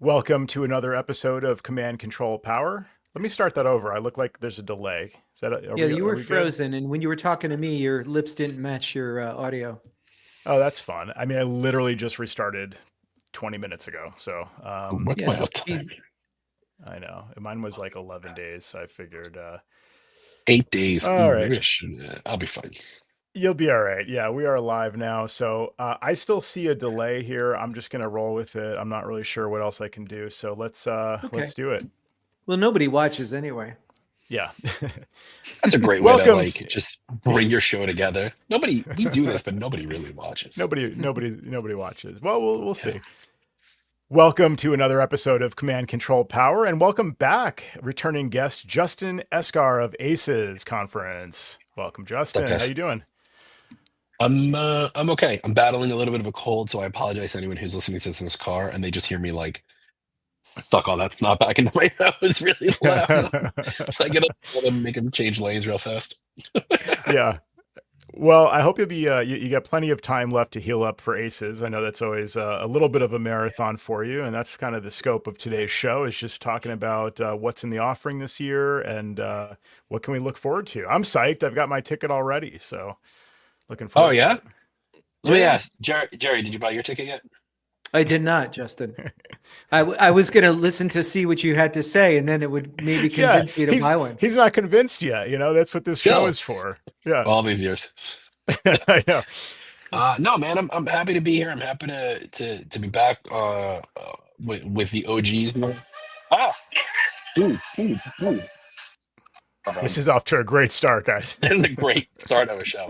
Welcome to another episode of Command Control Power. Let me start that over. I look like there's a delay. Is that Yeah, you are were we good? frozen, and when you were talking to me, your lips didn't match your audio. Oh, that's fun. I mean, I literally just restarted 20 minutes ago. So, What's Yeah, my so uptime? I know mine was like 11 days. So I figured, 8 days. all Ooh, right, maybe I should. I'll be fine. you'll be all right. Yeah, we are live now. So I still see a delay here. I'm just going to roll with it. I'm not really sure what else I can do. So okay. let's do it. Well, nobody watches anyway. Yeah. That's a great way to Welcome. just bring your show together. We do this, but nobody really watches. Nobody watches. Well, we'll Yeah. see. Welcome to another episode of Command Control Power, and welcome back, returning guest Justin Esgar of ACES Conference. Welcome, What's up, Justin. How guys? you doing? I'm okay. I'm battling a little bit of a cold, so I apologize to anyone who's listening to this in this car and they just hear me like suck all that snot back into my nose really loud. I gotta make them change lanes real fast. Yeah. Well, I hope you'll be you got plenty of time left to heal up for ACES. I know that's always a little bit of a marathon for you, and that's kind of the scope of today's show is just talking about what's in the offering this year and what can we look forward to. I'm psyched. I've got my ticket already, so looking Oh forward to yeah? it. Let me Yeah. ask, Jerry, did you buy your ticket yet? I did not, Justin. I was going to listen to see what you had to say, and then it would maybe Yeah, convince me to buy one. he's not convinced yet. You know, that's what this show Still, is for. Yeah, all these years. I know. No, man, I'm happy to be here. I'm happy to be back with the OGs. Ah, ooh. This is off to a great start, guys. It's a great start of a show.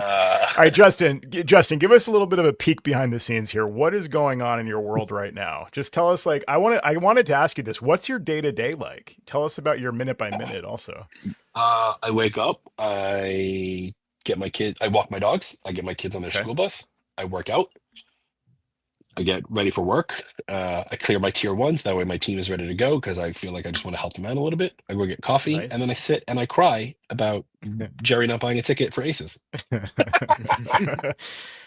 All right, Justin, give us a little bit of a peek behind the scenes here. What is going on in your world right now? Just tell us. Like, I wanted to ask you this. What's your day to day like? Tell us about your minute by minute, also. I wake up. I get my kid. I walk my dogs. I get my kids on their Okay. school bus. I work out. I get ready for work. I clear my tier ones. That way my team is ready to go because I feel like I just want to help them out a little bit. I go get coffee Nice. and then I sit and I cry about Jerry not buying a ticket for ACES.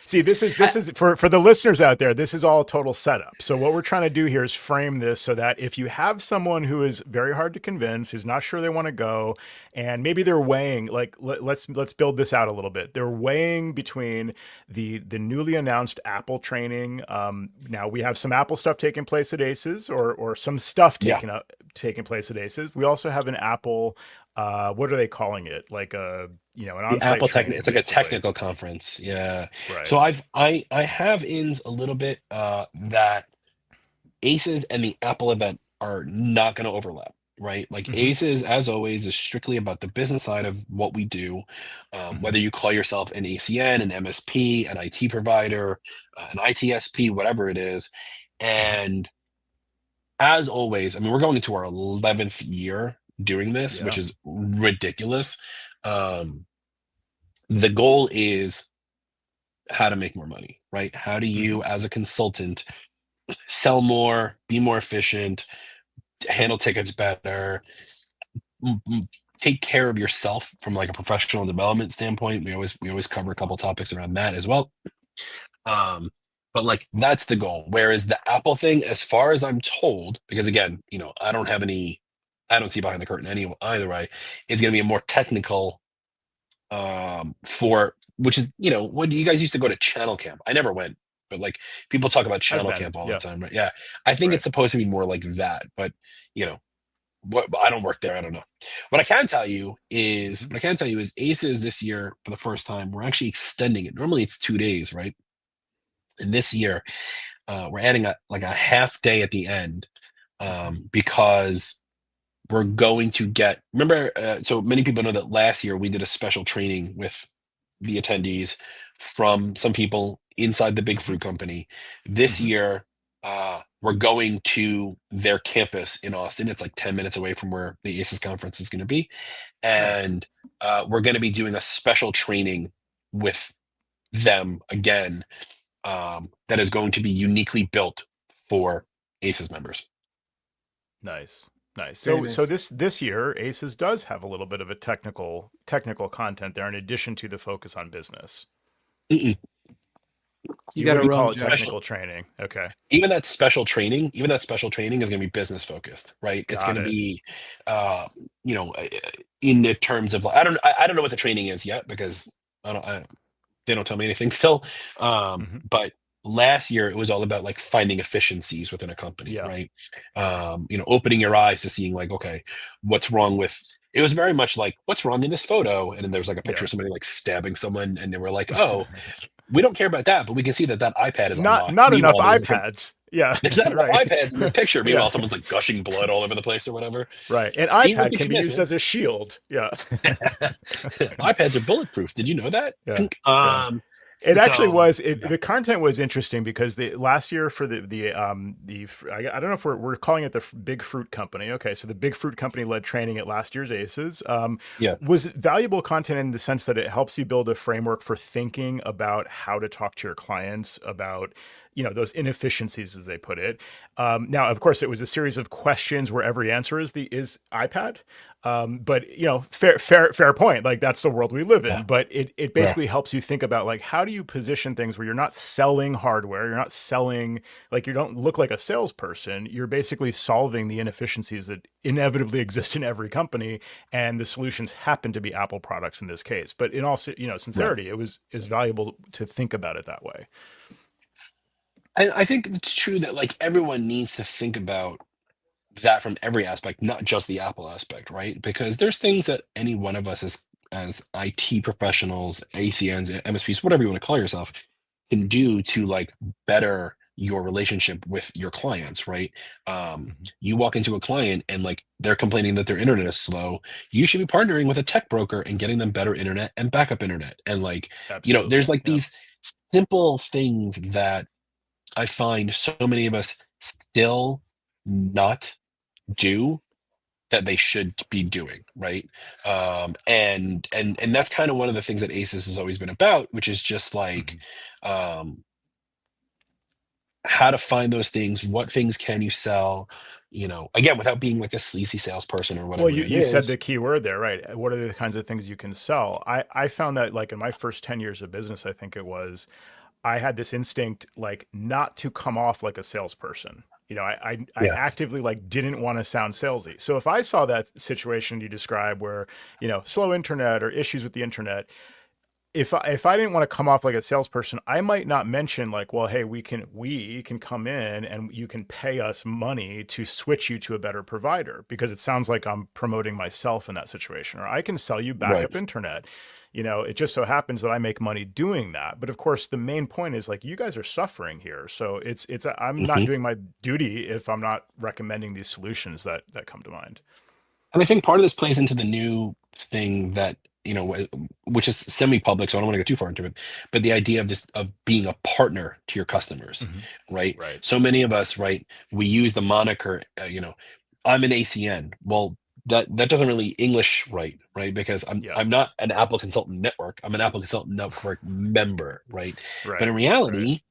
See, this is for the listeners out there, this is all a total setup. So what we're trying to do here is frame this so that if you have someone who is very hard to convince, who's not sure they want to go, and maybe they're weighing, like let's build this out a little bit. They're weighing between the newly announced Apple training. Now we have some Apple stuff taking place at ACES, or some stuff taking place at ACES. We also have an Apple. What are they calling it? Like an The on-site Apple training. it's like a basically. technical conference. Yeah. Right. So I have ins a little bit that ACES and the Apple event are not going to overlap, right? Like Mhm. ACES, as always, is strictly about the business side of what we do. Whether you call yourself an ACN, an MSP, an IT provider, an ITSP, whatever it is. And as always, I mean, we're going into our 11th year doing this, which Yeah. is ridiculous. The goal is how to make more money, right? How do you, as a consultant, sell more, be more efficient, handle tickets better, take care of yourself from like a professional development standpoint. We always cover a couple topics around that as well. But like that's the goal. Whereas the Apple thing, as far as I'm told, because again, I don't see behind the curtain either way, is going to be a more technical for which is when you guys used to go to channel camp. I never went, but like people talk about I've channel been. camp all the Yeah. time, right? Yeah, I think Right. it's supposed to be more like that, but what I don't work there. I don't know. What I can tell you is ACES this year for the first time. We're actually extending it. Normally it's 2 days, right? And this year we're adding a half day at the end because we're going to remember, so many people know that last year we did a special training with the attendees from some people inside the big fruit company. This year, we're going to their campus in Austin. It's like 10 minutes away from where the ACES conference is going to be. Nice. And we're going to be doing a special training with them again that is going to be uniquely built for ACES members. Nice. Very So nice. this year, ACES does have a little bit of a technical content there in addition to the focus on business. Mm-mm. You What got do to you call run, it? Joe. Technical training. Okay. Even that special training, is going to be business focused, right? It's going Got to it. be, you know, in the terms of, I don't know what the training is yet because they don't tell me anything still. Hmm. But last year it was all about like finding efficiencies within a company, Yeah. right? You know, opening your eyes to seeing like, okay, what's wrong with, it was very much like, what's wrong in this photo? And then there was like a picture Yeah. of somebody like stabbing someone, and they were like, oh, we don't care about that, but we can see that that iPad is unlocked. Not enough Meanwhile, iPads. Yeah. there's not enough Right. iPads in this picture. Yeah. Meanwhile, someone's like gushing blood all over the place or whatever. Right. An See, what iPad did can you be miss, used man? as a shield. Yeah. iPads are bulletproof. Did you know that? Yeah. Yeah. Um, It actually so was. yeah, The content was interesting because the last year for I don't know if we're calling it the Big Fruit Company. Okay, so the Big Fruit Company led training at last year's ACES. yeah, Was valuable content in the sense that it helps you build a framework for thinking about how to talk to your clients about those inefficiencies as they put it. Now, of course, it was a series of questions where every answer is iPad. But fair point. Like that's the world we live yeah, in. But it yeah, basically helps you think about like how do you position things where you're not selling hardware, you're not selling like you don't look like a salesperson. You're basically solving the inefficiencies that inevitably exist in every company, and the solutions happen to be Apple products in this case. But in all right. sincerity, is valuable to think about it that way. And I think it's true that like everyone needs to think about that from every aspect, not just the Apple aspect, right? Because there's things that any one of us as IT professionals, ACNs, MSPs, whatever you want to call yourself, can do to like better your relationship with your clients, right? Mhm. You walk into a client and like they're complaining that their internet is slow. You should be partnering with a tech broker and getting them better internet and backup internet. And like, you know, Absolutely. there's like Yeah. these simple things that I find so many of us still not do that they should be doing, right? And that's kind of one of the things that ACES has always been about, which is just like Mhm. um, how to find those things, what things can you sell, you know, again, without being like a sleazy salesperson or Well, whatever you it you said is. the key word there, right? What are the kinds of things you can sell? I found that like in my first 10 years of business, I think it was, I had this instinct like not to come off like a salesperson. I Yeah, actively like didn't want to sound salesy. So if I saw that situation you describe where, slow internet or issues with the internet, if I didn't want to come off like a salesperson, I might not mention like, well, hey, we can come in and you can pay us money to switch you to a better provider because it sounds like I'm promoting myself in that situation. Or I can sell you right. backup internet. It just so happens that I make money doing that. But of course, the main point is like you guys are suffering here. So I'm not Mhm. doing my duty if I'm not recommending these solutions that come to mind. And I think part of this plays into the new thing that, you know, which is semi-public, so I don't want to go too far into it, but the idea of just of being a partner to your customers, Hmm. right? Right. So many of us, right, we use the moniker, you know, I'm an ACN. Well, that doesn't really English right? Because Yeah. I'm not an Apple Consultant Network. I'm an Apple Consultant Network member, right? But in Right. Right. reality,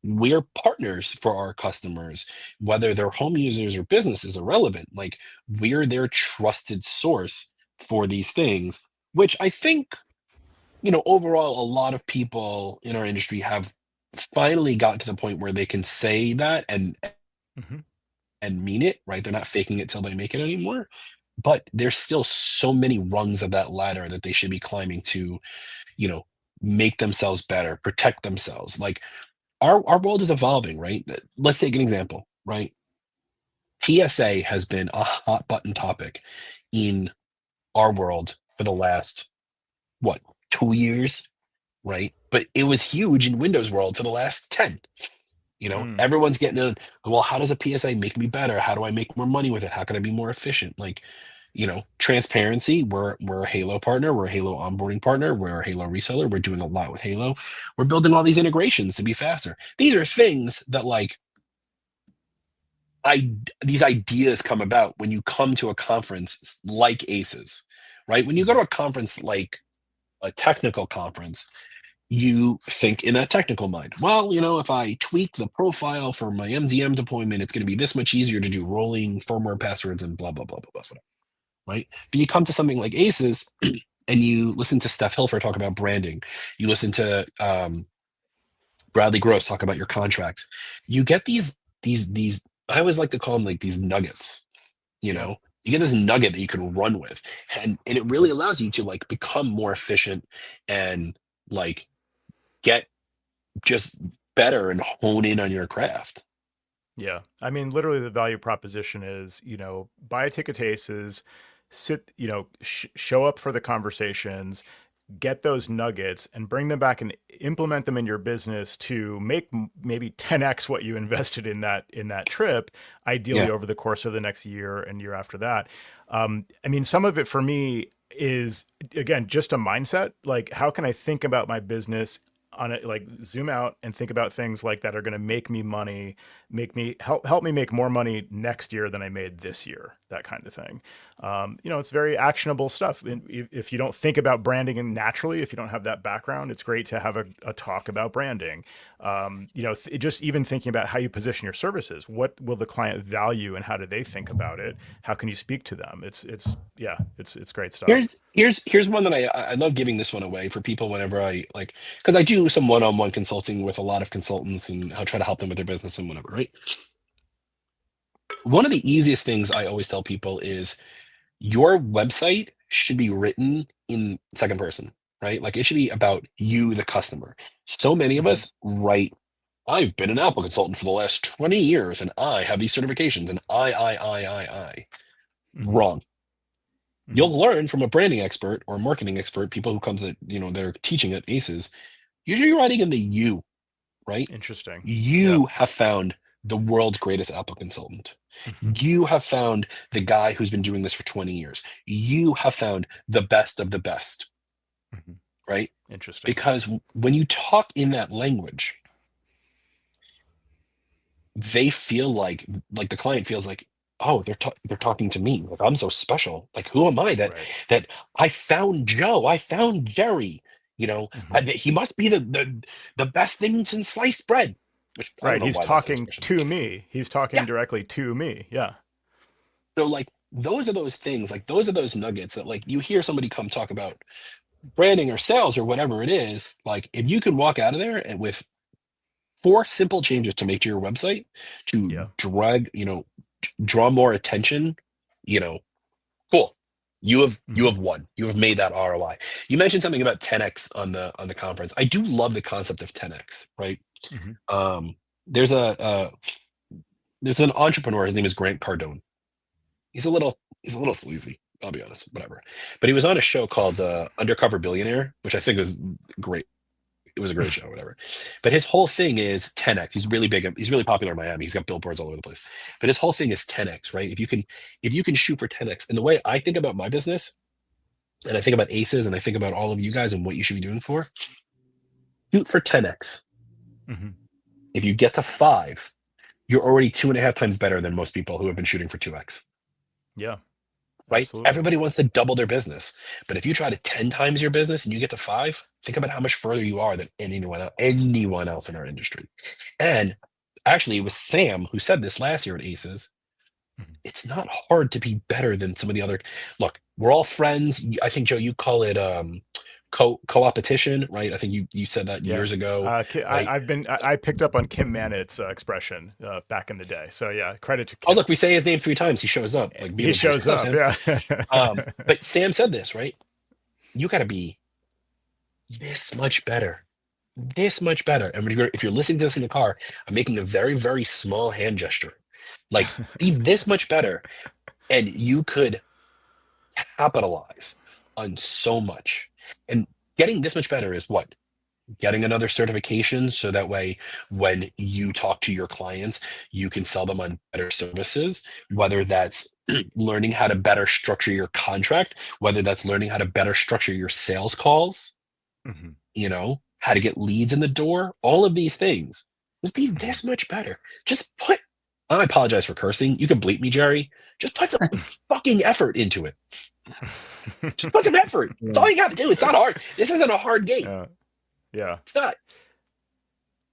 we're partners for our customers, whether they're home users or businesses, irrelevant. Like we're their trusted source for these things, which I think, you know, overall, a lot of people in our industry have finally got to the point where they can say that Hmm. and mean it, right? They're not faking it till they make it anymore. But there's still so many rungs of that ladder that they should be climbing to, you know, make themselves better, protect themselves. Like our world is evolving, right? Let's take an example, right? PSA has been a hot button topic in our world for the last what 2 years, right? But it was huge in Windows world for the last 10. You know, Mm. everyone's getting in. Well, how does a PSA make me better? How do I make more money with it? How can I be more efficient? Like, you know, transparency. We're a Halo partner. We're a Halo onboarding partner. We're a Halo reseller. We're doing a lot with Halo. We're building all these integrations to be faster. These are things that like I these ideas come about when you come to a conference like ACES, right? When you go to Mhm. a conference like a technical conference, you think in that technical mind. Well, you know, if I tweak the profile for my MDM deployment, it's going to be this much easier to do rolling firmware passwords and blah blah blah blah blah. Right? But you come to something like ACES and you listen to Steph Hilfer talk about branding. You listen to Bradley Gross talk about your contracts. You get these I always like to call them like these nuggets, you Yeah. know. You get this nugget that you can run with, and it really allows you to like become more efficient and like get just better and hone in on your craft. Yeah. I mean, literally the value proposition is, buy a ticket to ACES, sit, show up for the conversations, get those nuggets and bring them back and implement them in your business to make maybe 10x what you invested in that trip, ideally Yeah. over the course of the next year and year after that. I mean, some of it for me is, again, just a mindset. Like, how can I think about my business on it, like zoom out and think about things like that are going to make me money, help me make more money next year than I made this year, that kind of thing. It's very actionable stuff. And if you don't think about branding and naturally, if you don't have that background, it's great to have a talk about branding. Just even thinking about how you position your services, what will the client value and how do they think about it? How can you speak to them? It's great stuff. Here's one that I love giving this one away for people whenever I like, because I do some one-on-one consulting with a lot of consultants and I'll try to help them with their business and whatever, right? One of the easiest things I always tell people is your website should be written in second person, right? Like it should be about you, the customer. So many of Mhm. us write, I've been an Apple consultant for the last 20 years and I have these certifications and I. Mhm. Wrong. Mhm. You'll learn from a branding expert or a marketing expert, people who comes that, they're teaching at ACES. Usually you're writing in the you, right? Interesting. Yeah. You have found the world's greatest Apple consultant. Mhm. You have found the guy who's been doing this for 20 years. You have found the best of the best, Mhm. right? Interesting. Because when you talk in that language, they feel like the client feels like, oh, they're talking to me. Like I'm so special. Like who am I Right. that I found Joe, I found Jerry. Mhm. He must be the best thing since sliced bread. Which I don't Right. know He's why that's an talking expression. to me. He's talking Yeah. directly to me. Yeah. So like those are those things, like those are those nuggets that like you hear somebody come talk about branding or sales or whatever it is. Like if you can walk out of there and with 4 simple changes to make to your website to Yeah. draw more attention, you know, cool. You have Mhm. won. You have made that ROI. You mentioned something about 10x on the conference. I do love the concept of 10x, right? Mhm. Um, there's there's an entrepreneur. His name is Grant Cardone. He's a little sleazy. I'll be honest, whatever. But he was on a show called Undercover Billionaire, which I think was great. It was a great show, whatever. But his whole thing is 10x. He's really big. He's really popular in Miami. He's got billboards all over the place. But his whole thing is 10x, right? If you can shoot for 10x, and the way I think about my business, and I think about ACES, and I think about all of you guys and what you should be doing shoot for 10x. Mhm. If you get to 5, you're already 2.5 times better than most people who have been shooting for 2x. Yeah. Right? Absolutely. Everybody wants to double their business. But if you try to 10 times your business and you get to 5, think about how much further you are than anyone else in our industry. And actually, it was Sam who said this last year at ACES. Mhm. It's not hard to be better than some of the other. Look, we're all friends. I think, Joe, you call it co-opetition, right? I think you said that Yeah. years ago, right? I picked up on Kim Mannett's expression back in the day. So yeah, credit to Oh, Kim. look, we say his name 3 times. He shows up. Like, beat He him 3 times. shows What's up, up. Sam? Yeah. But Sam said this, right? You got to be this much better, this much better. And if you're listening to this in the car, I'm making a very, very small hand gesture. Like, be this much better, and you could capitalize on so much. And getting this much better is what? Getting another certification so that way when you talk to your clients, you can sell them on better services, whether that's learning how to better structure your contract, whether that's learning how to better structure your sales calls, Mhm. how to get leads in the door, all of these things. Just be Mhm. this much better. Just put, I apologize for cursing. You can bleep me, Jerry. Just put some fucking effort into it. Just put some effort. It's Yeah. all you got to do. It's not hard. This isn't a hard game. Yeah. Yeah. It's not.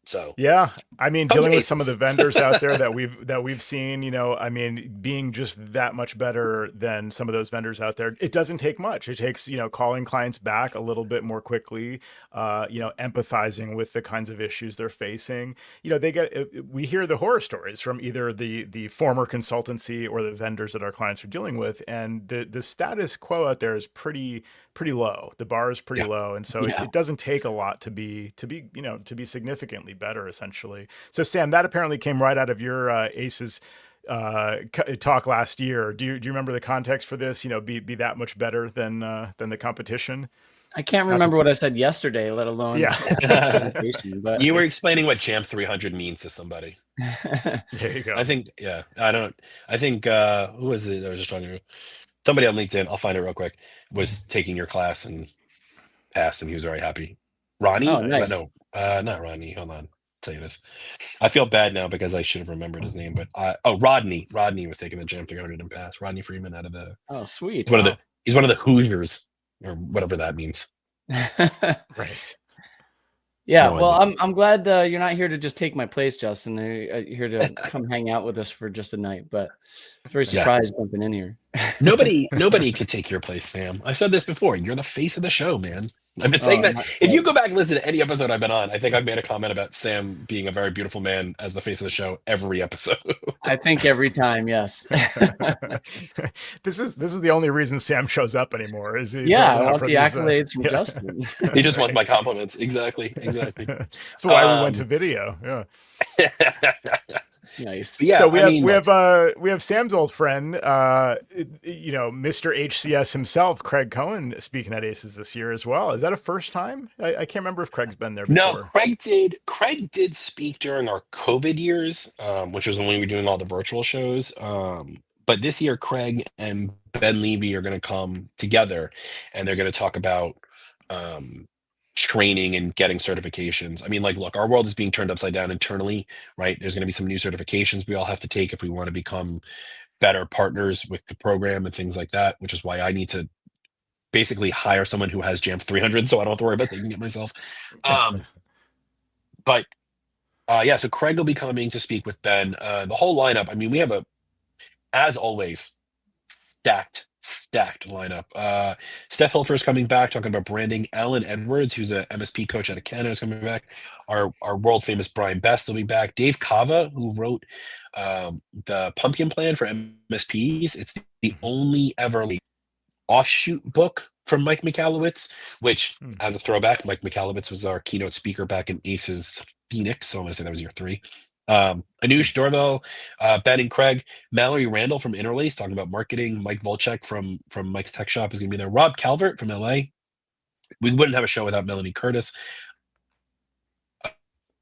So Yeah, I mean, come to dealing with some of the ACES. vendors out there that we've seen, I mean, being just that much better than some of those vendors out there, it doesn't take much. It takes, calling clients back a little bit more quickly, empathizing with the kinds of issues they're facing. We hear the horror stories from either the former consultancy or the vendors that our clients are dealing with, and the status quo out there is pretty low. The bar is pretty Yeah. low, and so Yeah. it doesn't take a lot to be significantly better, essentially. So Sam, that apparently came right out of your ACES talk last year. Do you remember the context for this? Be that much better than the competition? I can't remember what I said yesterday, let alone Yeah. presentation, but You were it's- explaining what Jam 300 means to somebody. There you go. I think, I think, who was it I was just talking to? Somebody on LinkedIn, I'll find it real quick, was taking your class and passed, and he was very happy. Ronnie? Oh, nice. No, not Ronnie. Hold on. I'll tell you this. I feel bad now because I should have remembered his name, but Rodney. Rodney was taking the Jam 300 and passed. Rodney Freeman out of the. Oh, sweet. He's one of the Hoosiers, or whatever that means. Right. Yeah, No well, idea. I'm glad you're not here to just take my place, Justin. You're here to come hang out with us for just a night, but I was very surprised jumping in here. Nobody could take your place, Sam. I've said this before. You're the face of the show, man. I've been saying that. If you go back and listen to any episode I've been on, I think I've made a comment about Sam being a very beautiful man as the face of the show every episode. I think every time, yes. This is the only reason Sam shows up anymore. Is I want the accolades from Justin. He just wants my compliments. Exactly. That's why we went to video. Yeah. Nice. Yeah, so we have Sam's old friend, Mr. HCS himself, Craig Cohen, speaking at ACES this year as well. Is that a first time? I can't remember if Craig's been there before. No, Craig did speak during our COVID years, which was when we were doing all the virtual shows. But this year, Craig and Ben Levy are going to come together, and they're going to talk about training and getting certifications. I mean, look, our world is being turned upside down internally, right? There's going to be some new certifications we all have to take if we want to become better partners with the program and things like that, which is why I need to basically hire someone who has Jam 300 so I don't have to worry about taking it myself. So Craig will be coming to speak with Ben. The whole lineup, I mean, we have as always, stacked lineup. Steph Hilfer is coming back, talking about branding. Alan Edwards, who's a MSP coach out of Canada, is coming back. Our world famous Brian Best will be back. Dave Kava, who wrote the Pumpkin Plan for MSPs. It's the only ever offshoot book from Mike Michalowicz, which, as a throwback, Mike Michalowicz was our keynote speaker back in ACES Phoenix. So I'm going to say that was year 3. Anush Dorval, Ben and Craig, Mallory Randall from Interlace talking about marketing, Mike Volchek from Mike's Tech Shop is going to be there, Rob Calvert from LA. We wouldn't have a show without Melanie Curtis.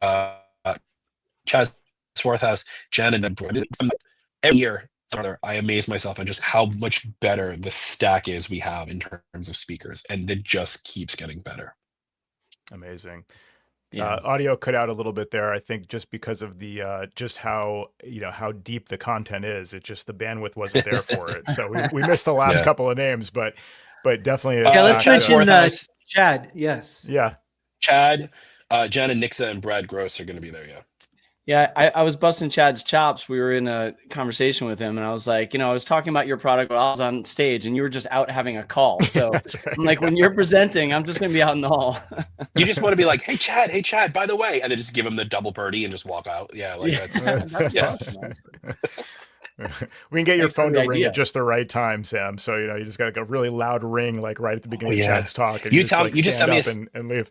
Chaz Swarthouse, Jan and every year I amaze myself on just how much better the stack is we have in terms of speakers, and it just keeps getting better. Amazing. Yeah. Audio cut out a little bit there, I think, just because of the just how how deep the content is. It just the bandwidth wasn't there for it, so we missed the last couple of names, but definitely. Let's mention Chad. Yes. Yeah. Chad, Jan and Nixa and Brad Gross are going to be there. Yeah. Yeah, I was busting Chad's chops. We were in a conversation with him, and I was like, I was talking about your product while I was on stage, and you were just out having a call. So right. I'm like, when you're presenting, I'm just going to be out in the hall. You just want to be like, hey, Chad, by the way, and then just give him the double birdie and just walk out. Yeah, that's yeah. We can get your phone to ring at just the right time, Sam. So you just got a really loud ring right at the beginning of Chad's talk, and you just send up and leave.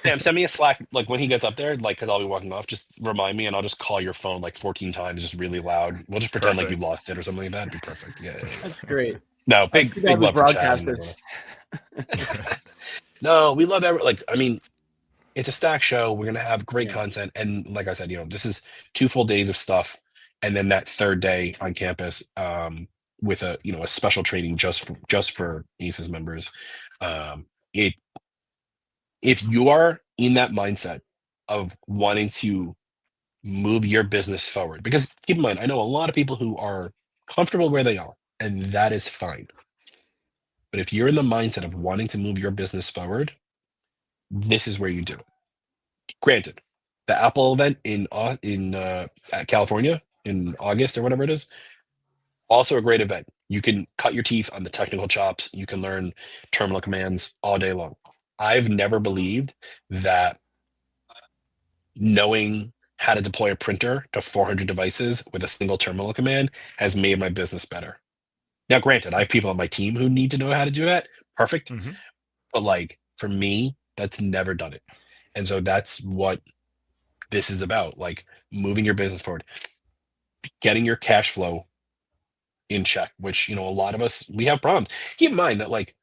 Sam, send me a Slack when he gets up there, because I'll be walking off. Just remind me, and I'll just call your phone 14 times, just really loud. We'll just pretend like you lost it or something like that. It'd be perfect. Yeah. That's great. No, big love for Chad. No, we love that. I mean, it's a stack show. We're gonna have great content, and like I said, this is 2 full days of stuff. And then that third day on campus with a special training just for ACES members. If you are in that mindset of wanting to move your business forward, because keep in mind, I know a lot of people who are comfortable where they are, and that is fine. But if you're in the mindset of wanting to move your business forward, this is where you do it. Granted, the Apple event in California in August or whatever it is. Also a great event. You can cut your teeth on the technical chops. You can learn terminal commands all day long. I've never believed that knowing how to deploy a printer to 400 devices with a single terminal command has made my business better. Now, granted, I have people on my team who need to know how to do that. Perfect. Mm-hmm. But like for me, that's never done it. And so that's what this is about, like moving your business forward, getting your cash flow in check, which, a lot of us, we have problems. Keep in mind that like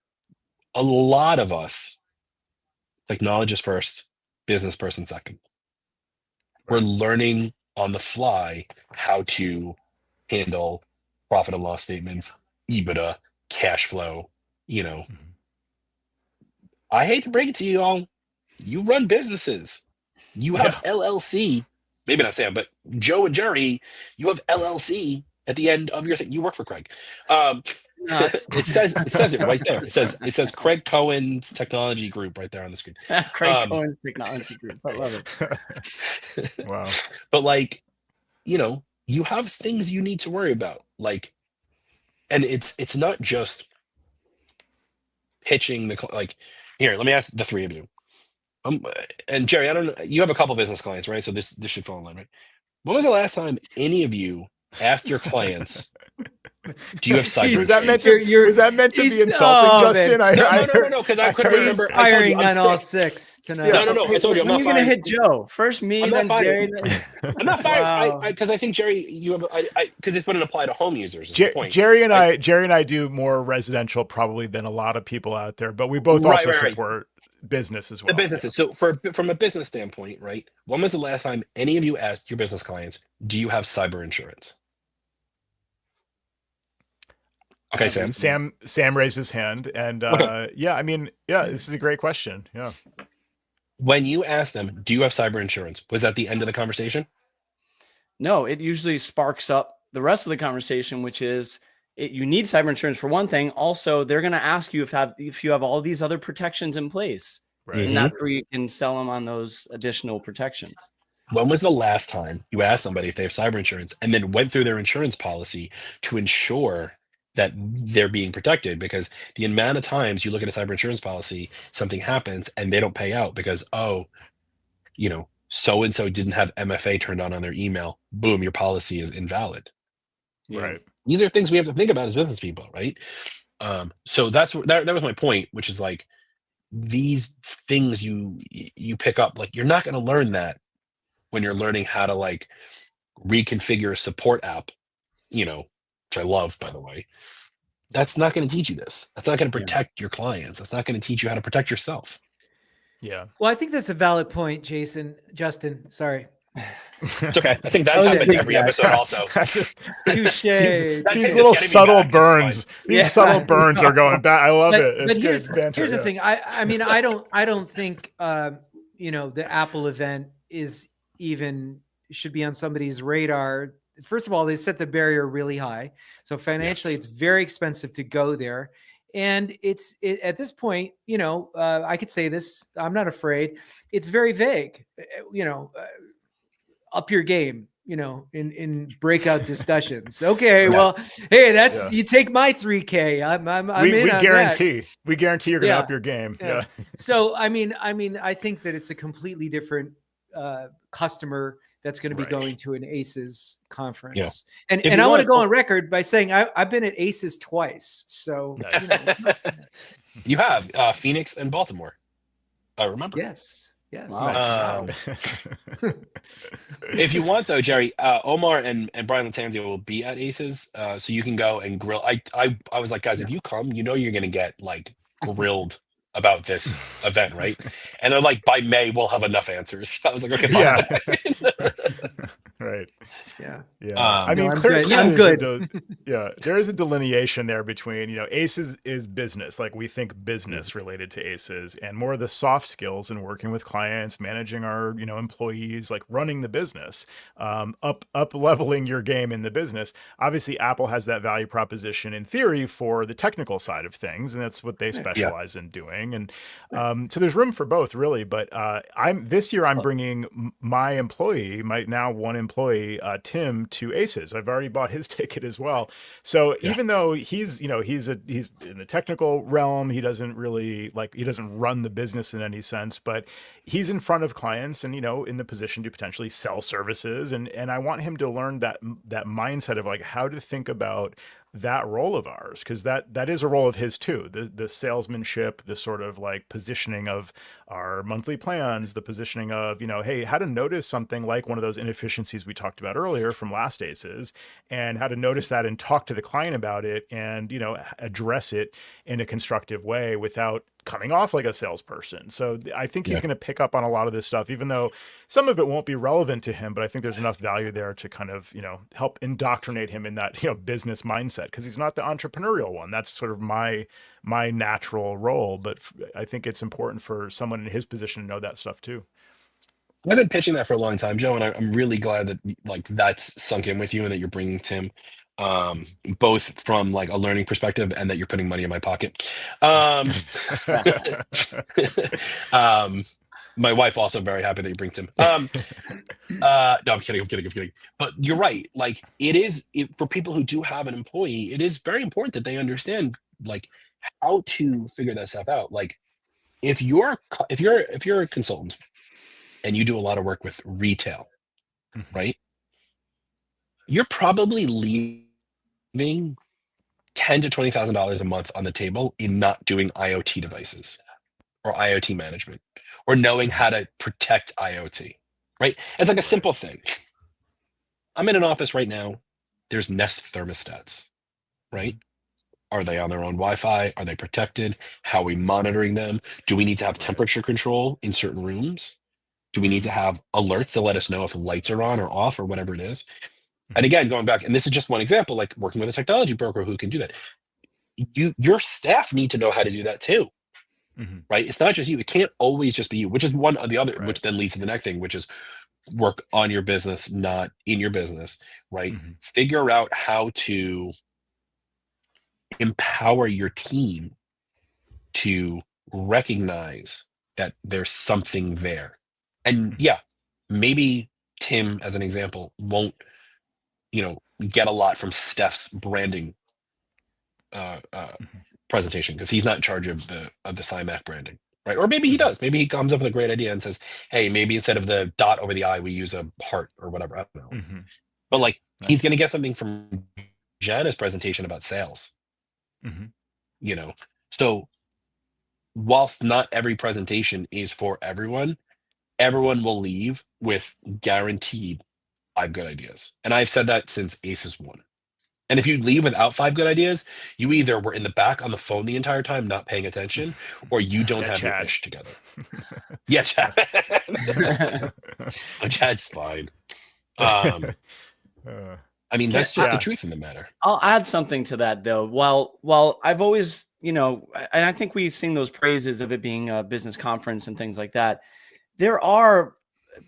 a lot of us, technologist first, business person second. We're learning on the fly how to handle profit and loss statements, EBITDA, cash flow. I hate to break it to you all. You run businesses. You have LLC. Maybe not Sam, but Joe and Jerry, you have LLC at the end of your thing. You work for Craig. It says it right there. It says Craig Cohen's Technology Group right there on the screen. Craig Cohen's Technology Group. I love it. Wow. But like, you have things you need to worry about. Like, and it's not just pitching here, let me ask the three of you. And Jerry, I don't know, you have a couple business clients, right? So this should fall in line, right? When was the last time any of you asked your clients, do you have cyber insurance? Was that meant to be insulting, Justin? No, because I couldn't remember. He's firing on all six tonight. No. I told you I'm not firing. You're gonna hit Joe first, me, then Jerry. I'm not firing because I think Jerry, you have because this wouldn't apply to home users. Jerry and I do more residential probably than a lot of people out there, but we both also support business as well. The businesses. So from a business standpoint, right? When was the last time any of you asked your business clients, do you have cyber insurance? Okay, Sam raised his hand, and this is a great question. Yeah. When you ask them, do you have cyber insurance? Was that the end of the conversation? No, it usually sparks up the rest of the conversation, which is you need cyber insurance for one thing. Also, they're going to ask you if you have all these other protections in place, right? And that's where you can sell them on those additional protections. When was the last time you asked somebody if they have cyber insurance and then went through their insurance policy to ensure that they're being protected? Because the amount of times you look at a cyber insurance policy, something happens and they don't pay out because, so-and-so didn't have MFA turned on their email. Boom, your policy is invalid. Yeah. Right. These are things we have to think about as business people, right? So that was my point, which is like these things you pick up, like you're not going to learn that when you're learning how to like reconfigure a support app, which I love, by the way. That's not going to teach you this. That's not going to protect your clients. That's not going to teach you how to protect yourself. Yeah. Well, I think that's a valid point, Justin, sorry. It's okay. I think that's happened every episode also. Touche. These little subtle burns. These subtle burns are going back. I love it. It's here's the thing. I mean, I don't think the Apple event should be on somebody's radar. First of all, they set the barrier really high. So financially, it's very expensive to go there. And at this point, I could say this, I'm not afraid. It's very vague, up your game, in breakout discussions. Okay. Well, hey, you take my 3K. We guarantee you're going to up your game. Yeah. So, I mean, I think that it's a completely different customer that's going to be going to an ACES conference. Yeah. And I want to go on record by saying I've been at ACES twice. So you have Phoenix and Baltimore. I remember. Yes. Wow. If you want though, Jerry, Omar and Brian Latanzio will be at ACES, so you can go and grill. I was like, guys, if you come, you're going to get like grilled about this event, right? And they're like, by May we'll have enough answers. I was like, okay, fine. Right. Yeah. Yeah, I No, mean, I'm clearly, good. I'm good. yeah, there is a delineation there between, ACES is business, like we think business Mm-hmm. related to ACES, and more of the soft skills and working with clients, managing our, employees, like running the business, up leveling your game in the business. Obviously, Apple has that value proposition in theory for the technical side of things, and that's what they Yeah. specialize in doing. And so there's room for both, really. But this year I'm bringing my employee, my now one employee, Tim, to ACES. I've already bought his ticket as well. So Yeah. even though he's in the technical realm, he doesn't run the business in any sense, but he's in front of clients and in the position to potentially sell services, and I want him to learn that mindset of like how to think about that role of ours, because that is a role of his too, the salesmanship, the sort of like positioning of our monthly plans, the positioning of hey, how to notice something like one of those inefficiencies we talked about earlier from last ACES, and how to notice that and talk to the client about it, and address it in a constructive way without coming off like a salesperson. So I think he's going to pick up on a lot of this stuff, even though some of it won't be relevant to him, but I think there's enough value there to kind of, help indoctrinate him in that, business mindset, because he's not the entrepreneurial one. That's sort of my natural role, but I think it's important for someone in his position to know that stuff too. I've been pitching that for a long time, Joe, and I'm really glad that like that's sunk in with you and that you're bringing Tim, both from like a learning perspective and that you're putting money in my pocket. My wife also very happy that you bring Tim. No, I'm kidding. But you're right. Like for people who do have an employee, it is very important that they understand like how to figure that stuff out. Like if you're a consultant and you do a lot of work with retail, right? You're probably leaving $10,000 to $20,000 a month on the table in not doing IoT devices or IoT management or knowing how to protect IoT, right? It's like a simple thing. I'm in an office right now. There's Nest thermostats, right? Are they on their own Wi-Fi? Are they protected? How are we monitoring them? Do we need to have temperature control in certain rooms? Do we need to have alerts to let us know if lights are on or off or whatever it is? And again, going back, and this is just one example, like working with a technology broker who can do that. Your staff need to know how to do that too, right? It's not just you. It can't always just be you, which is one of the other, which then leads to the next thing, which is work on your business, not in your business, right? Figure out how to empower your team to recognize that there's something there. And yeah, maybe Tim, as an example, won't, get a lot from Steph's branding presentation because he's not in charge of the CIMAC branding, right? Or maybe he does. Maybe he comes up with a great idea and says, "Hey, maybe instead of the dot over the I, we use a heart or whatever." I don't know. But like, he's going to get something from Jana's presentation about sales. So whilst not every presentation is for everyone will leave with guaranteed 5 good ideas. And I've said that since ACES 1. And if you leave without 5 good ideas, you either were in the back on the phone the entire time, not paying attention, or you don't have your ish together. Yeah, Chad. Chad's fine. I mean, that's just the truth in the matter. I'll add something to that, though. While I've always, and I think we've seen those praises of it being a business conference and things like that. There are,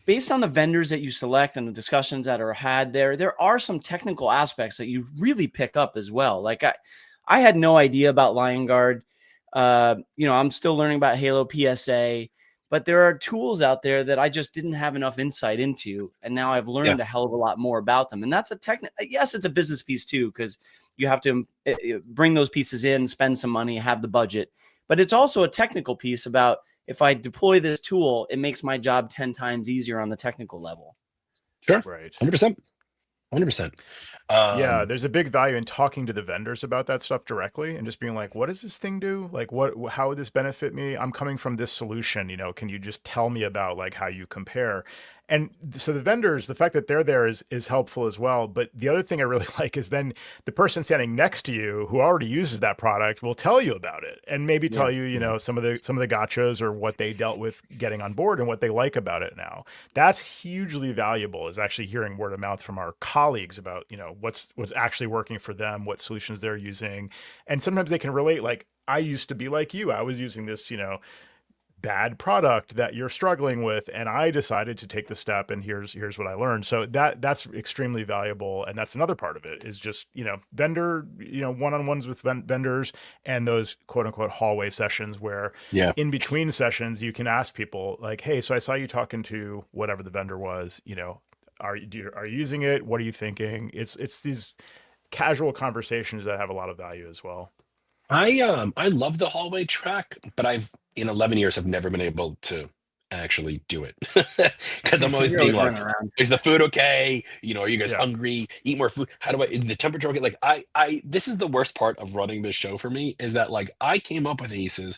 based on the vendors that you select and the discussions that are had there are some technical aspects that you really pick up as well. Like I had no idea about Lion Guard. I'm still learning about Halo PSA, but there are tools out there that I just didn't have enough insight into. And now I've learned a hell of a lot more about them. And that's yes, it's a business piece too, because you have to bring those pieces in, spend some money, have the budget, but it's also a technical piece about, if I deploy this tool, it makes my job 10 times easier on the technical level. Sure. Right. 100%. 100%. Yeah, there's a big value in talking to the vendors about that stuff directly and just being like, what does this thing do? Like, how would this benefit me? I'm coming from this solution, can you just tell me about like how you compare? And so the vendors, the fact that they're there is helpful as well. But the other thing I really like is then the person standing next to you who already uses that product will tell you about it and maybe tell you, you know, some of the gotchas or what they dealt with getting on board and what they like about it now. That's hugely valuable, is actually hearing word of mouth from our colleagues about, you know, what's actually working for them, what solutions they're using. And sometimes they can relate, like, I used to be like you. I was using this, you know, bad product that you're struggling with, and I decided to take the step, and here's what I learned. So that's extremely valuable. And that's another part of it, is just, you know, vendor, you know, one-on-ones with vendors, and those quote unquote hallway sessions where in between sessions you can ask people like, hey, so I saw you talking to whatever the vendor was, you know, are you using it? What are you thinking? It's these casual conversations that have a lot of value as well. I love the hallway track, but in 11 years have never been able to actually do it, because I'm always being like, is the food okay? You know, are you guys hungry? Eat more food. How do is the temperature okay? Like I this is the worst part of running this show for me, is that like I came up with ACES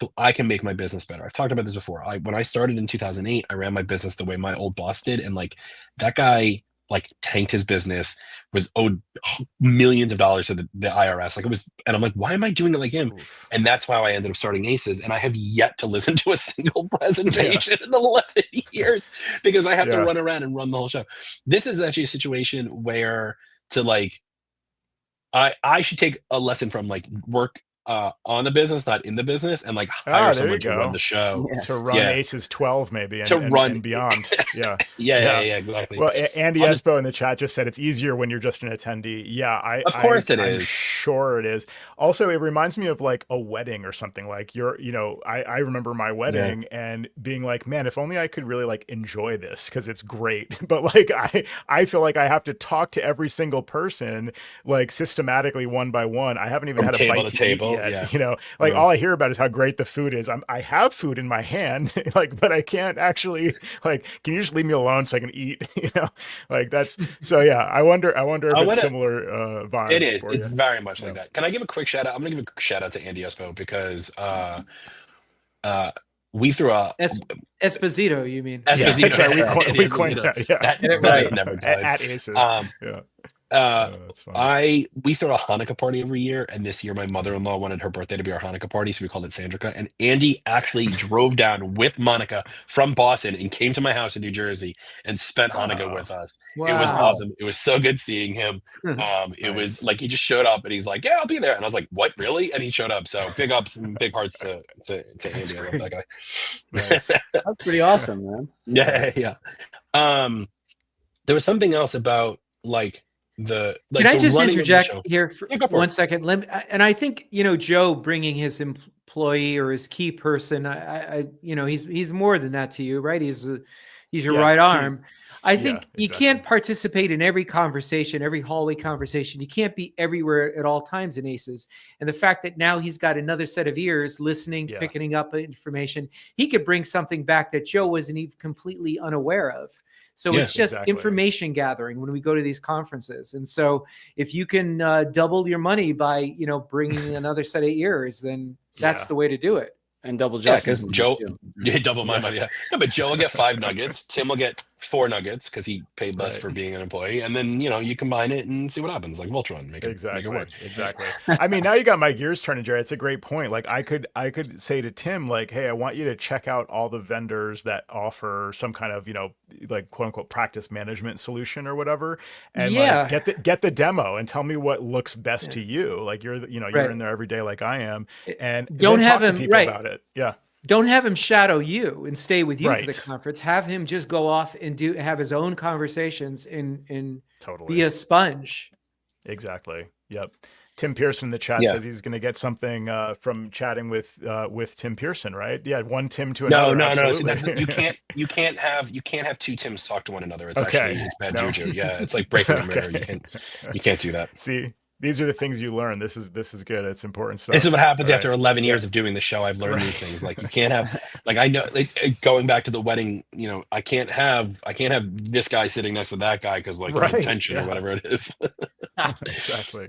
so I can make my business better. I've talked about this before. When I started in 2008, I ran my business the way my old boss did, and like that guy like tanked his business, was owed millions of dollars to the IRS. Like it was, and I'm like, why am I doing it like him? Oof. And that's why I ended up starting ACES. And I have yet to listen to a single presentation in 11 years because I have to run around and run the whole show. This is actually a situation where to like, I should take a lesson from like work on the business, not in the business, and like hire someone to run the show, to run ACES 12 maybe, and run and beyond. Yeah, exactly. Well, Andy Espo in the chat just said it's easier when you're just an attendee. Yeah, of course it I'm is. Sure it is. Also, it reminds me of like a wedding or something. Like I remember my wedding and being like, man, if only I could really like enjoy this because it's great. But like I feel like I have to talk to every single person like systematically one by one. I haven't even had a bite to table. You know, like all I hear about is how great the food is. I have food in my hand, like, but I can't actually like. Can you just leave me alone so I can eat? You know, like that's so. Yeah, I wonder if it's similar vibe. It is. It's very much like that. Can I give a quick shout out? I'm gonna give a quick shout out to Andy Espo because we threw a Esposito. You mean? Esposito. That's right. We coined that. Yeah, that has never died. At ACES. We throw a Hanukkah party every year, and this year my mother-in-law wanted her birthday to be our Hanukkah party, so we called it Sandrika. And Andy actually drove down with Monica from Boston and came to my house in New Jersey and spent Hanukkah with us. Wow. It was awesome. It was so good seeing him. It was like he just showed up and he's like, "Yeah, I'll be there." And I was like, "What, really?" And he showed up. So big ups and big hearts to Andy. I love that guy. Nice. That's pretty awesome, man. Yeah. There was something else about like. Can I just interject here for 1 second? And I think, you know, Joe bringing his employee or his key person, I you know, he's more than that to you, right? He's your right arm. I think you can't participate in every conversation, every hallway conversation. You can't be everywhere at all times in ACES. And the fact that now he's got another set of ears listening, picking up information, he could bring something back that Joe wasn't even completely unaware of. So it's just information gathering when we go to these conferences. And so if you can double your money by, you know, bringing another set of ears, then that's the way to do it. And double Justin. Because Joe, double my money. No, but Joe will get 5 nuggets. Tim will get 4 nuggets because he paid less for being an employee. And then, you know, you combine it and see what happens. Like Voltron, make it work. Exactly. I mean, now you got my gears turning, Jerry. It's a great point. Like I could say to Tim, like, hey, I want you to check out all the vendors that offer some kind of, you know, like quote unquote practice management solution or whatever. And like, get the demo and tell me what looks best to you. Like you're in there every day like I am. And don't have him about it. Yeah. Don't have him shadow you and stay with you for the conference. Have him just go off and have his own conversations and be a sponge. Exactly. Yep. Tim Pearson in the chat says he's going to get something from chatting with Tim Pearson, right? Yeah, one Tim to another. No. See, you can't have 2 Tims talk to one another. It's actually it's bad juju. Yeah, it's like breaking a mirror. You can't do that. See. These are the things you learn. This is good. It's important stuff. This is what happens after 11 years of doing the show. I've learned these things. Like you can't have, like I know, like, going back to the wedding. You know, I can't have this guy sitting next to that guy because like tension or whatever it is. Exactly.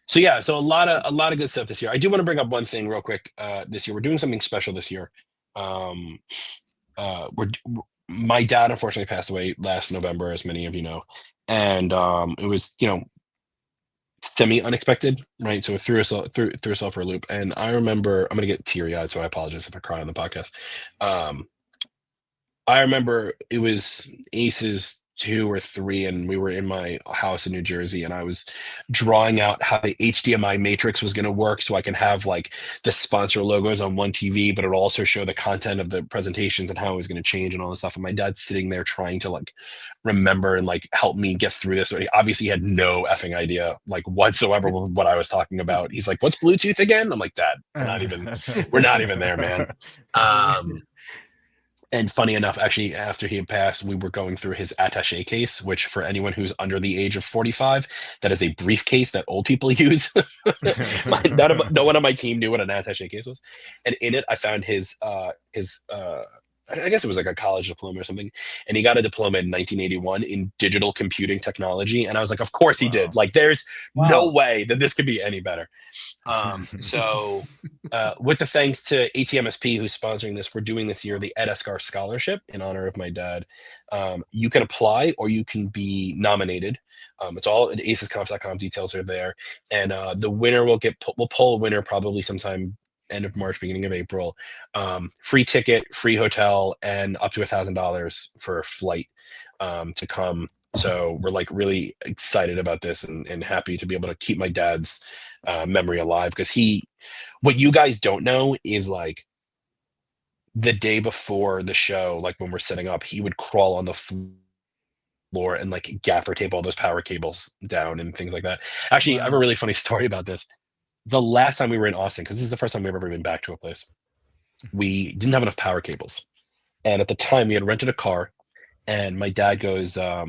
So a lot of good stuff this year. I do want to bring up one thing real quick. This year we're doing something special this year. my dad unfortunately passed away last November, as many of you know, and it was, you know, semi unexpected, right? So it threw us off for a loop. And I remember, I'm gonna get teary eyed, so I apologize if I cry on the podcast. I remember it was ACES 2 or 3, and we were in my house in New Jersey, and I was drawing out how the HDMI matrix was going to work so I can have like the sponsor logos on one TV, but it would also show the content of the presentations and how it was going to change and all this stuff. And my dad's sitting there trying to like remember and like help me get through this. He obviously had no effing idea like whatsoever what I was talking about. He's like, "What's Bluetooth again?" I'm like, "Dad, we're not even there, man." And funny enough, actually, after he had passed, we were going through his attaché case, which for anyone who's under the age of 45, that is a briefcase that old people use. No one on my team knew what an attaché case was. And in it, I found his I guess it was like a college diploma or something. And he got a diploma in 1981 in digital computing technology. And I was like, of course he did. Like, there's no way that this could be any better. So with the thanks to ATMSP, who's sponsoring this, we're doing this year the Ed Esgar Scholarship in honor of my dad. You can apply or you can be nominated. It's all at acesconf.com. Details are there. And the winner we'll pull a winner probably sometime end of March, beginning of April. Free ticket, free hotel, and up to $1,000 for a flight to come. So we're like really excited about this and happy to be able to keep my dad's memory alive, because what you guys don't know is like the day before the show, like when we're setting up, he would crawl on the floor and like gaffer tape all those power cables down and things like that. Actually, I have a really funny story about this. The last time we were in Austin, because this is the first time we've ever been back to a place, we didn't have enough power cables. And at the time we had rented a car, and my dad goes, I'll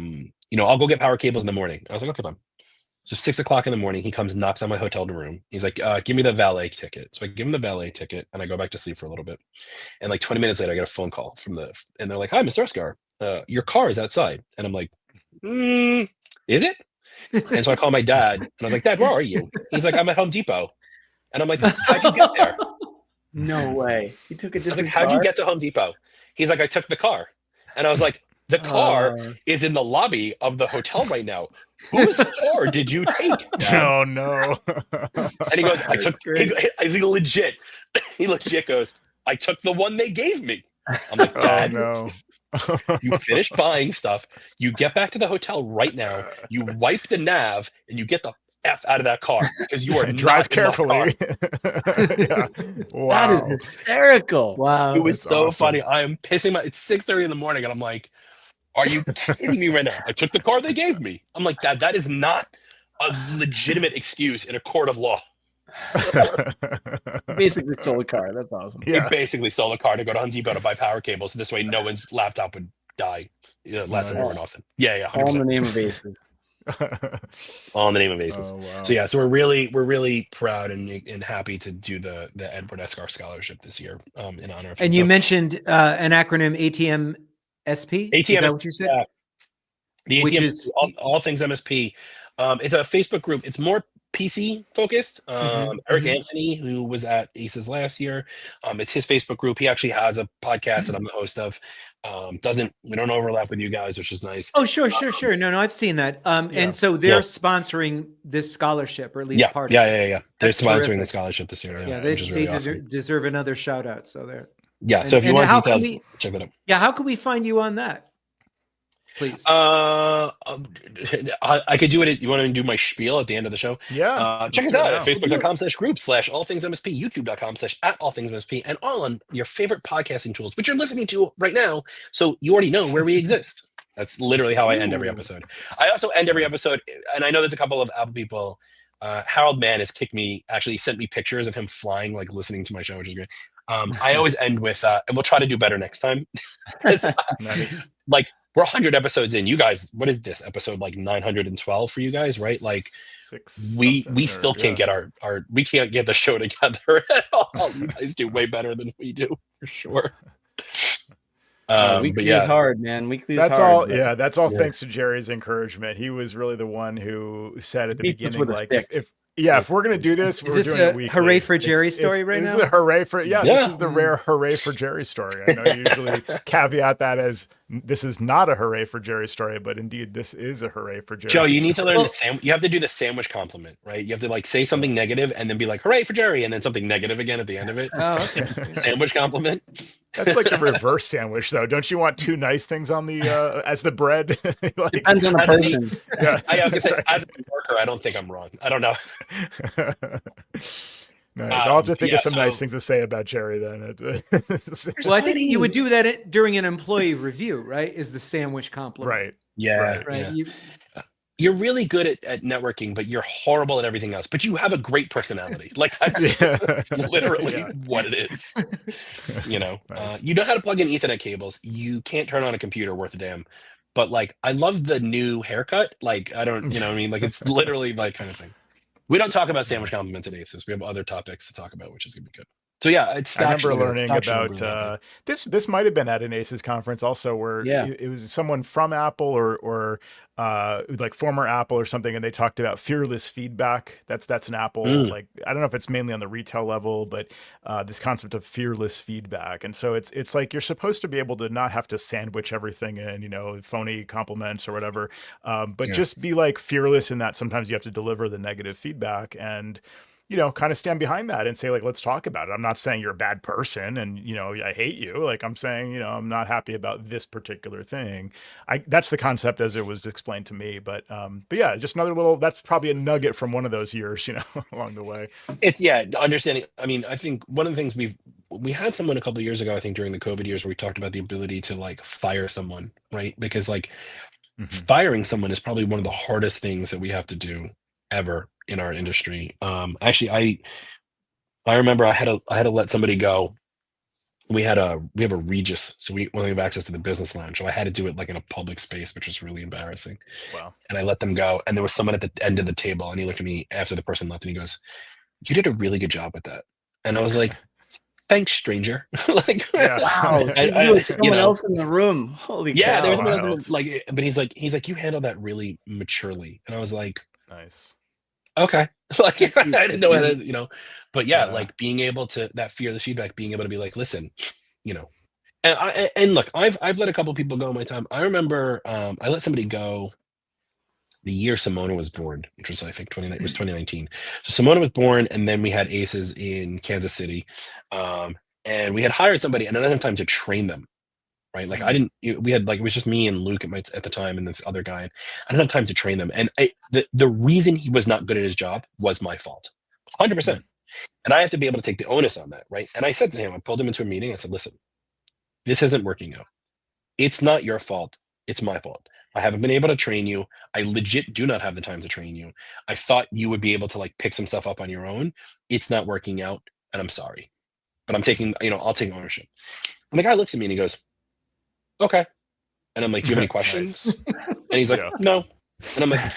go get power cables in the morning. I was like, okay, fine. So 6 o'clock in the morning, he comes, knocks on my hotel room. He's like, give me the valet ticket. So I give him the valet ticket and I go back to sleep for a little bit. And like 20 minutes later, I get a phone call and they're like, "Hi, Mr. Esgar, your car is outside." And I'm like, is it? And so I call my dad and I was like, "Dad, where are you?" He's like, "I'm at Home Depot." And I'm like, "How'd you get there?" No way. He took a different car? How'd you get to Home Depot? He's like, "I took the car." And I was like, "The car is in the lobby of the hotel right now. Whose car did you take?" Oh, no. And he goes, he legit goes, "I took the one they gave me." I'm like, "Dad, oh, no. You finish buying stuff, you get back to the hotel right now, you wipe the nav, and you get the F out of that car, because you are drive not carefully." Yeah. Wow. That is hysterical. Wow. It was so awesome. funny. I am pissing it's 6:30 in the morning, and I'm like, "Are you kidding me right now? I took the car they gave me." I'm like, "Dad, that is not a legitimate excuse in a court of law." Basically stole a car. That's awesome. He basically stole a car to go to Home Depot to buy power cables, so this way no one's laptop would die less than we were in Austin. Yeah, 100%. All in the name of ACES. All in the name of ACES. Oh, wow. So yeah, so we're really proud and happy to do the Edward Esgar Scholarship this year in honor of him. And you mentioned an acronym ATMSP. Is that what you said? The Which ATM, is all Things MSP. It's a Facebook group. It's more PC focused. Eric Anthony, who was at ACES last year, it's his Facebook group. He actually has a podcast that I'm the host of. We don't overlap with you guys, which is nice. Oh, sure. No, I've seen that. And so they're sponsoring this scholarship, or at least part of it. Yeah. They're sponsoring the scholarship this year. Yeah, they deserve another shout out. So there. Yeah. So if you want details, check that out. Yeah, how can we find you on that? Please. I could do it. You want to do my spiel at the end of the show? Yeah. Check us out at facebook.com/group/all things MSP, youtube.com/@all things MSP, and all on your favorite podcasting tools, which you're listening to right now. So you already know where we exist. That's literally how I end every episode. I also end every episode, and I know there's a couple of Apple people. Harold Mann has actually sent me pictures of him flying, like listening to my show, which is great. I always end with, and we'll try to do better next time. Nice. Like, we're 100 episodes in. You guys, what is this episode, like 912 for you guys, right? Like, we still can't get we can't get the show together at all. You guys do way better than we do, for sure. Weekly is hard, man. Weekly is that's hard. That's all thanks to Jerry's encouragement. He was really the one who said at the beginning, like, if Yeah, if we're gonna do this, Is we're this doing it a weekly. hooray for Jerry story right this now? is a hooray for this Yeah. is the rare hooray for Jerry story. I know you usually caveat that as this is not a hooray for Jerry story, but indeed this is a hooray for Jerry. Joe, you need to story. learn you have to do the sandwich compliment, right? You have to like say something negative and then be like, hooray for Jerry, and then something negative again at the end of it. Oh, okay. Sandwich compliment. That's like the reverse sandwich, though. Don't you want two nice things on the as the bread? Like, Depends on the person. yeah. I was gonna say, as a worker, I don't think I'm wrong. I don't know. Nice. I'll have to think yeah, of some nice so- things to say about Jerry then. Well, I think you would do that during an employee review, right? Is the sandwich compliment. Right. Yeah, Right. yeah. You're really good at networking, but you're horrible at everything else. But you have a great personality. Like that's literally what it is. You know, Nice. you know how to plug in Ethernet cables. You can't turn on a computer worth a damn. But like, I love the new haircut. Like, I don't, you know what I mean? Like, it's literally my kind of thing. We don't talk about sandwich compliments at ACES. We have other topics to talk about, which is gonna be good. So yeah, it's. I remember learning about this. This might have been at an ACES conference also, where it was someone from Apple or like former Apple or something, and they talked about fearless feedback. That's an Apple. Like, I don't know if it's mainly on the retail level, but this concept of fearless feedback. And so it's like you're supposed to be able to not have to sandwich everything in, you know, phony compliments or whatever, but just be like fearless in that sometimes you have to deliver the negative feedback and, you know, kind of stand behind that and say, like, let's talk about it. I'm not saying you're a bad person and, you know, I hate you. Like, I'm saying, you know, I'm not happy about this particular thing. That's the concept as it was explained to me. But yeah, just another little, that's probably a nugget from one of those years, you know, along the way. It's understanding. I mean, I think one of the things we had someone a couple of years ago, I think during the COVID years, where we talked about the ability to like fire someone, right? Because like firing someone is probably one of the hardest things that we have to do ever in our industry. Actually, I remember I had to let somebody go. We have a Regis, so we only have access to the business lounge. So I had to do it like in a public space, which was really embarrassing. Wow. And I let them go. And there was someone at the end of the table, and he looked at me after the person left and he goes, "You did a really good job with that." And I was like, "Thanks, stranger." Like, wow. Someone else in the room. Holy yeah, cow. there was someone else like, but he's like, "You handled that really maturely." And I was like, nice. Okay. Like, I didn't know how to, you know, but yeah, like being able to, that fearless feedback, being able to be like, listen, you know, and look, I've let a couple of people go in my time. I remember I let somebody go the year Simona was born, which was, I think, 2019. So Simona was born, and then we had ACES in Kansas City. And we had hired somebody, and I didn't have time to train them. Right. Like we had like, it was just me and Luke at the time and this other guy. I didn't have time to train them. And the reason he was not good at his job was my fault. 100%. And I have to be able to take the onus on that. Right. And I said to him, I pulled him into a meeting. I said, listen, this isn't working out. It's not your fault. It's my fault. I haven't been able to train you. I legit do not have the time to train you. I thought you would be able to like pick some stuff up on your own. It's not working out. And I'm sorry, but I'm taking, you know, I'll take ownership. And the guy looks at me and he goes, okay. And I'm like, do you have any questions? And he's like, no. And I'm like,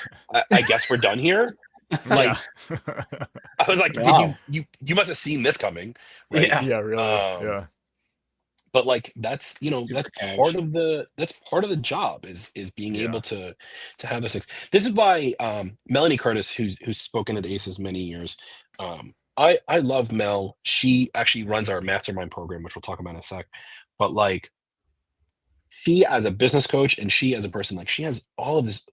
I guess we're done here. Like, I was like, wow. you must have seen this coming, right? Yeah, really. Yeah. But like, that's, you know, that's part of the job is being able to have those things. This is why Melanie Curtis, who's spoken at ACES many years, I love Mel. She actually runs our mastermind program, which we'll talk about in a sec. But like, she as a business coach and she as a person, like she has all of this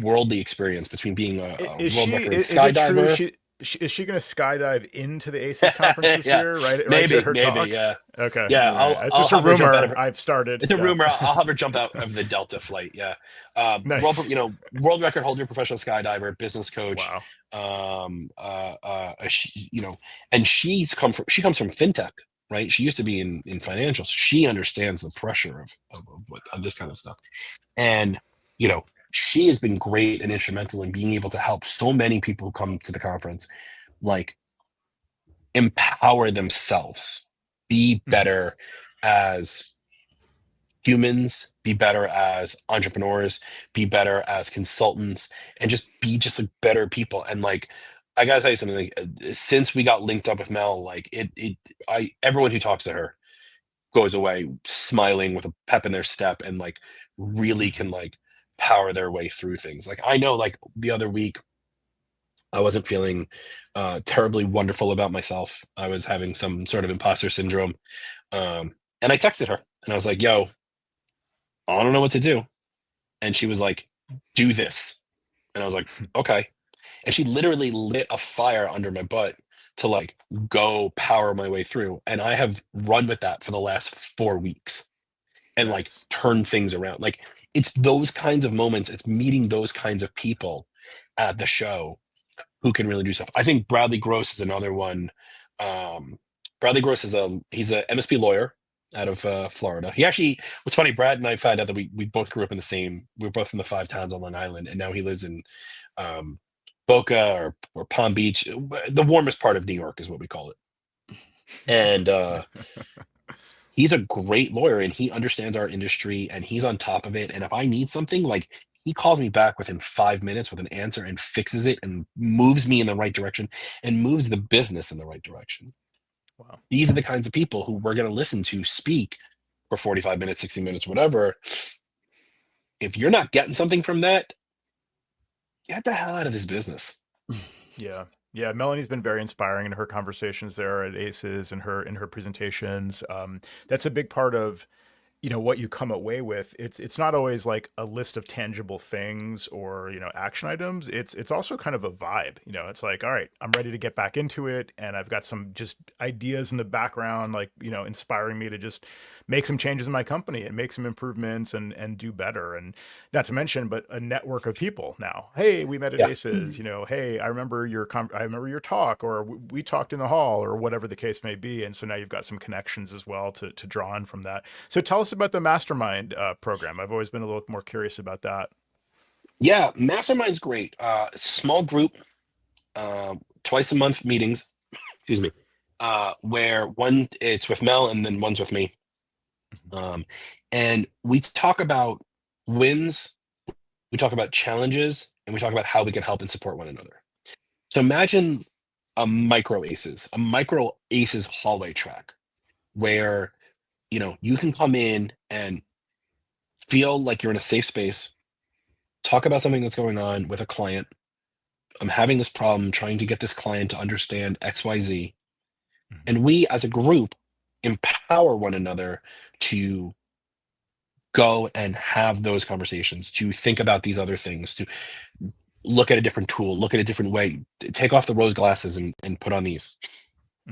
worldly experience between being a world record skydiver. Is she going to skydive into the ACES conference this year? Right? Maybe, talk? yeah. Okay. Yeah. It's just a rumor I've started. It's a rumor. I'll have her jump out of the Delta flight. Yeah. Nice. World record holder, professional skydiver, business coach. Wow. And she comes from fintech. Right, she used to be in financials. She understands the pressure of this kind of stuff, and you know, she has been great and instrumental in being able to help so many people who come to the conference, like empower themselves, be better as humans, be better as entrepreneurs, be better as consultants, and just be like better people. And like, I gotta tell you something. Like, since we got linked up with Mel, like everyone who talks to her goes away smiling with a pep in their step and like really can like power their way through things. Like, I know, like the other week, I wasn't feeling terribly wonderful about myself. I was having some sort of imposter syndrome. And I texted her and I was like, yo, I don't know what to do. And she was like, do this. And I was like, okay. And she literally lit a fire under my butt to like go power my way through. And I have run with that for the last 4 weeks and like Nice. turn things around. Like it's those kinds of moments, it's meeting those kinds of people at the show who can really do stuff. I think Bradley Gross is another one. Bradley Gross he's a MSP lawyer out of Florida. He actually, what's funny, Brad and I found out that we both grew up in we were both from the 5 towns on Long Island, and now he lives in Boca or Palm Beach, the warmest part of New York is what we call it. And he's a great lawyer and he understands our industry and he's on top of it. And if I need something, like he calls me back within 5 minutes with an answer and fixes it and moves me in the right direction and moves the business in the right direction. Wow. These are the kinds of people who we're going to listen to speak for 45 minutes, 60 minutes, whatever. If you're not getting something from that, get the hell out of this business. Yeah. Yeah, Melanie's been very inspiring in her conversations there at ACES and her presentations. That's a big part of, what you come away with. It's not always like a list of tangible things or, action items. It's also kind of a vibe. It's like, all right, I'm ready to get back into it, and I've got some just ideas in the background, like, inspiring me to just make some changes in my company and make some improvements and do better. And not to mention, but a network of people now. Hey, we met at ACES. Hey, I remember your talk, or we talked in the hall, or whatever the case may be. And so now you've got some connections as well to draw on from that. So tell us about the Mastermind program. I've always been a little more curious about that. Yeah, Mastermind's great. Small group, twice a month meetings, excuse me, where it's with Mel and then one's with me. And we talk about wins, we talk about challenges, and we talk about how we can help and support one another. So imagine a micro ACES hallway track where, you can come in and feel like you're in a safe space, talk about something that's going on with a client. I'm having this problem trying to get this client to understand XYZ. And we as a group empower one another to go and have those conversations, to think about these other things, to look at a different tool, look at a different way, take off the rose glasses and put on these.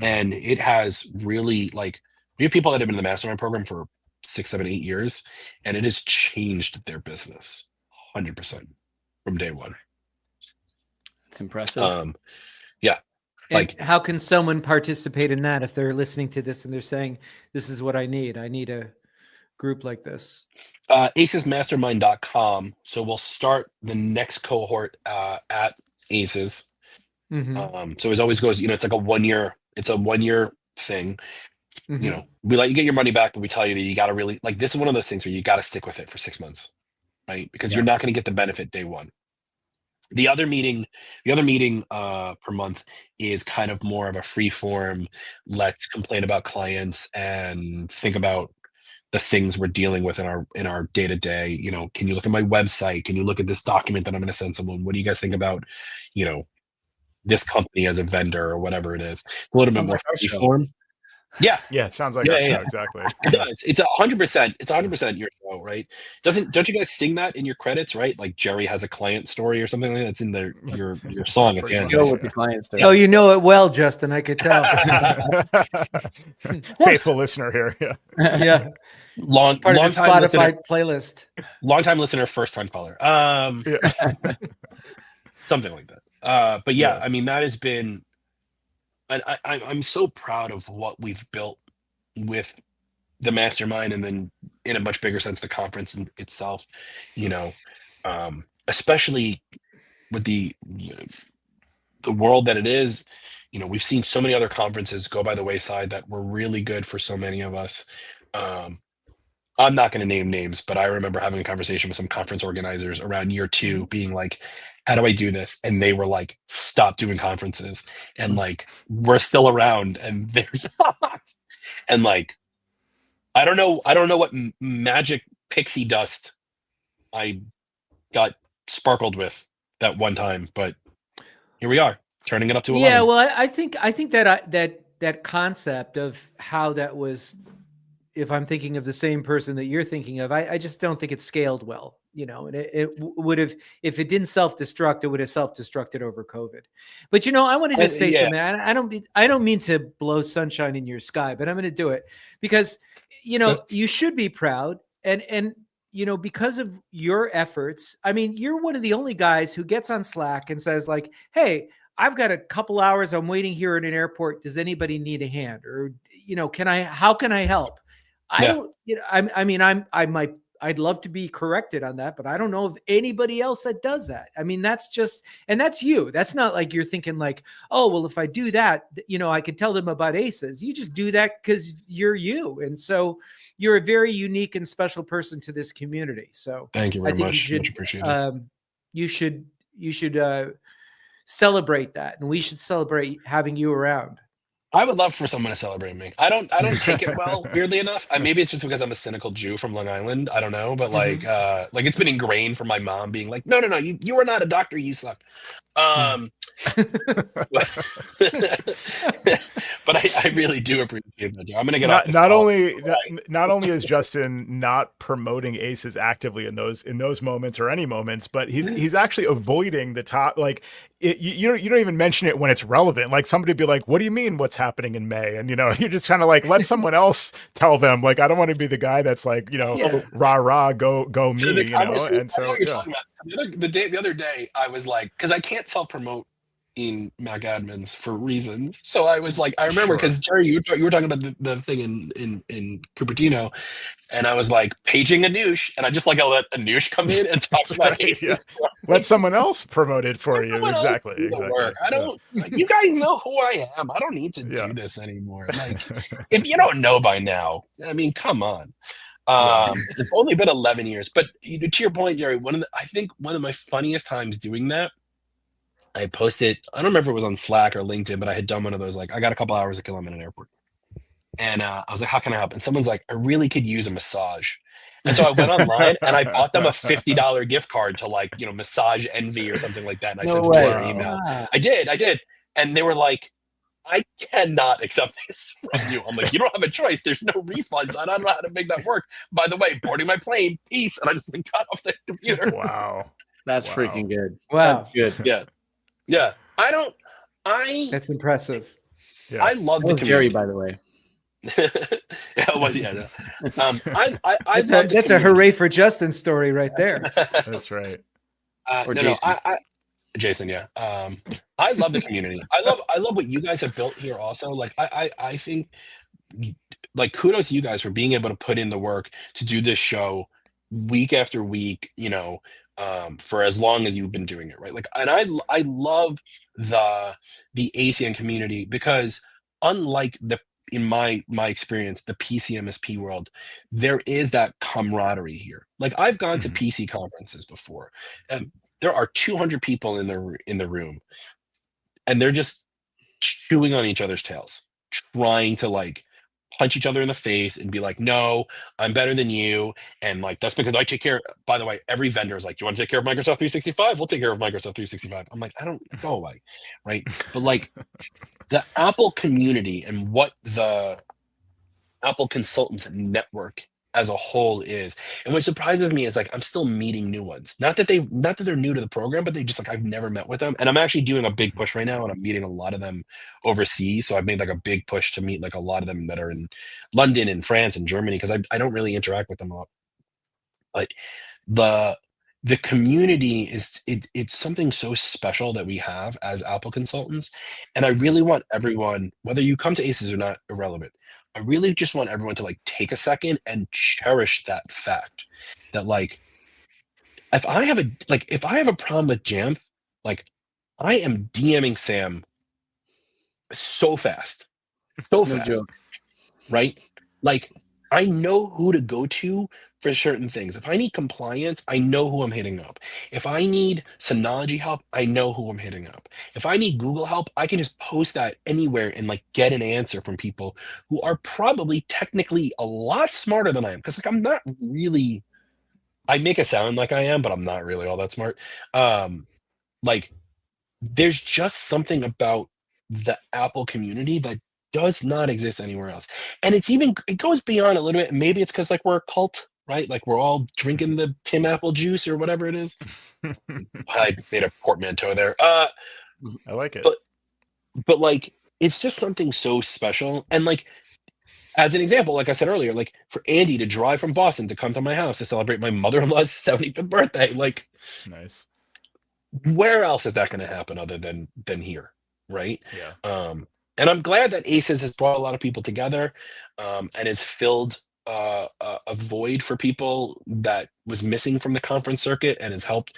And it has really, like, we have people that have been in the Mastermind program for 6, 7, 8 years, and it has changed their business 100% from day one. It's impressive. Yeah. And how can someone participate in that if they're listening to this and they're saying, this is what I need a group like this? ACESmastermind.com. So we'll start the next cohort at ACES. So it always goes, it's like a 1 year, it's a 1 year thing. We let you get your money back, but we tell you that you got to really, like, this is one of those things where you got to stick with it for 6 months, right? Because you're not going to get the benefit day one. The other meeting per month is kind of more of a free form. Let's complain about clients and think about the things we're dealing with in our day to day. Can you look at my website? Can you look at this document that I'm going to send someone? What do you guys think about, this company as a vendor or whatever it is? A little bit more free form. Yeah. Yeah, it sounds like our show, exactly. It does. It's 100%. It's 100% your show, right? Don't you guys sing that in your credits, right? Like Jerry has a client story or something like that. It's in your song at the end. Go with the client story. Oh, you know it well, Justin. I could tell. Faithful listener here. Yeah. Yeah. Long Part of the Spotify listener, playlist. long time listener, first time caller. Something like that. But yeah, I mean, that has been. And I'm so proud of what we've built with the Mastermind, and then in a much bigger sense, the conference itself, especially with the world that it is. We've seen so many other conferences go by the wayside that were really good for so many of us. I'm not going to name names, but I remember having a conversation with some conference organizers around year 2 being like, how do I do this? And they were like, stop doing conferences. And like, we're still around and they're not. And like, I don't know what magic pixie dust I got sparkled with that one time, but here we are, turning it up to 11. Yeah, well, I think that concept of how that was, if I'm thinking of the same person that you're thinking of, I just don't think it scaled well. And it would have, if it didn't self-destruct, it would have self-destructed over COVID. But I want to just say something. I don't mean to blow sunshine in your sky, but I'm going to do it because you should be proud and because of your efforts. I mean, you're one of the only guys who gets on Slack and says like, "Hey, I've got a couple hours. I'm waiting here at an airport. Does anybody need a hand? Or how can I help?" I don't, I'd love to be corrected on that, but I don't know of anybody else that does that. I mean, that's you. That's not like you're thinking like, oh, well, if I do that, I could tell them about ACES. You just do that because you're you. And so you're a very unique and special person to this community. So thank you very much. Much appreciated. You should celebrate that. And we should celebrate having you around. I would love for someone to celebrate me. I don't take it well, weirdly enough. Maybe it's just because I'm a cynical Jew from Long Island. I don't know, but like it's been ingrained from my mom being like, no, you are not a doctor, you suck. But I really do appreciate that. I'm gonna get off. Not only is Justin not promoting ACES actively in those moments or any moments, but he's actually avoiding the top. Like you don't even mention it when it's relevant. Like somebody would be like, "What do you mean? What's happening in May?" And you're just kind of like, let someone else tell them. Like I don't want to be the guy that's like, rah go me. So and so I know what you're talking about. The other day I was like, because I can't self-promote in Mac admins for reasons. So I was like, I remember because Jerry, you were talking about the thing in Cupertino, and I was like paging Anoush, and I just like I let Anoush come in and talk about ACES. Yeah. Let someone else promote it for you. Exactly. I don't. You guys know who I am. I don't need to do this anymore. Like, if you don't know by now, I mean, come on. It's only been 11 years, but to your point, Jerry, I think one of my funniest times doing that, I posted, I don't remember if it was on Slack or LinkedIn, but I had done one of those, like, I got a couple hours to kill, I'm in an airport. And I was like, how can I help? And someone's like, I really could use a massage. And so I went online and I bought them a $50 gift card to like, Massage Envy or something like that. And I sent it to their email. I did. And they were like, I cannot accept this from you. I'm like, you don't have a choice. There's no refunds. I don't know how to make that work. By the way, boarding my plane, peace. And I just got off the computer. Wow. That's freaking good. Wow. That's good. Yeah. That's impressive. Yeah. I love the community. Jerry, by the way. That's a hooray for Justin story right there. That's right. Or Jason. Jason, yeah. I love the community. I love what you guys have built here also. Like I think like kudos to you guys for being able to put in the work to do this show week after week, for as long as you've been doing it, right? Like, and I love the ACN community because unlike in my experience, the PC MSP world, there is that camaraderie here. Like I've gone to PC conferences before, and there are 200 people in the room, and they're just chewing on each other's tails, trying to like punch each other in the face and be like, no, I'm better than you. And like, that's because I take care. By the way, every vendor is like, do you want to take care of Microsoft 365? We'll take care of Microsoft 365. I'm like, I don't go away. Right. But like the Apple community and what the Apple Consultants Network as a whole is. And what surprises me is like I'm still meeting new ones. Not that they're new to the program, but they just like I've never met with them. And I'm actually doing a big push right now, and I'm meeting a lot of them overseas. So I've made like a big push to meet like a lot of them that are in London and France and Germany, because I don't really interact with them a lot. But the community it's something so special that we have as Apple consultants. And I really want everyone, whether you come to ACES or not, irrelevant. I really just want everyone to like take a second and cherish that fact that like, if I have a problem with Jamf, like I am DMing Sam so fast, right? Like I know who to go to for certain things. If I need compliance, I know who I'm hitting up. If I need Synology help, I know who I'm hitting up. If I need Google help, I can just post that anywhere and like get an answer from people who are probably technically a lot smarter than I am. Because like I'm not really, I make it sound like I am, but I'm not really all that smart. Like there's just something about the Apple community that does not exist anywhere else. And it goes beyond a little bit. Maybe it's because like we're a cult, right? Like we're all drinking the Tim Apple juice or whatever it is. I made a portmanteau there. I like it. But like it's just something so special. And like as an example, like I said earlier, like for Andy to drive from Boston to come to my house to celebrate my mother-in-law's 75th birthday, like nice. Where else is that going to happen other than here, right? Yeah. And I'm glad that ACES has brought a lot of people together, and has filled a void for people that was missing from the conference circuit, and has helped.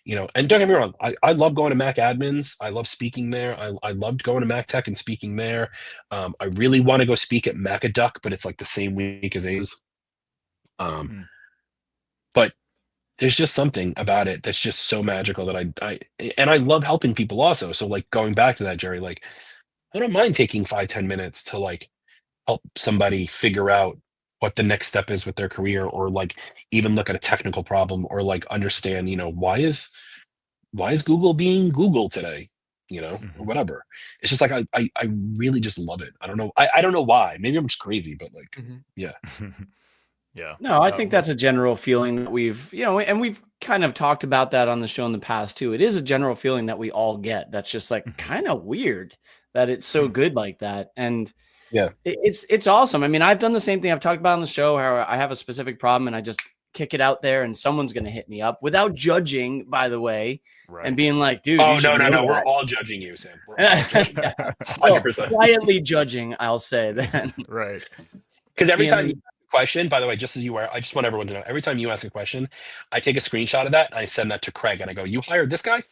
And don't get me wrong, I love going to Mac Admins. I love speaking there. I loved going to Mac Tech and speaking there. I really want to go speak at Macaduck, but it's like the same week as ACES. But there's just something about it that's just so magical that I love helping people also. So like going back to that, Jerry, like I don't mind taking 5-10 minutes to like help somebody figure out what the next step is with their career, or like even look at a technical problem, or like understand, why is Google being Google today, or whatever. It's just like I really just love it. I don't know. I don't know why. Maybe I'm just crazy, but like yeah. Yeah. No, I think that's a general feeling that we've, and we've kind of talked about that on the show in the past too. It is a general feeling that we all get. That's just like kind of weird that it's so good like that. And yeah, it's awesome. I mean, I've done the same thing I've talked about on the show, how I have a specific problem and I just kick it out there and someone's going to hit me up without judging, by the way, and being like, dude, oh, no. We're all judging you, Sam. We're all judging. 100%. Quietly judging, I'll say then. Right. Because every time you ask a question, by the way, just as you are, I just want everyone to know, every time you ask a question, I take a screenshot of that and I send that to Craig and I go, you hired this guy?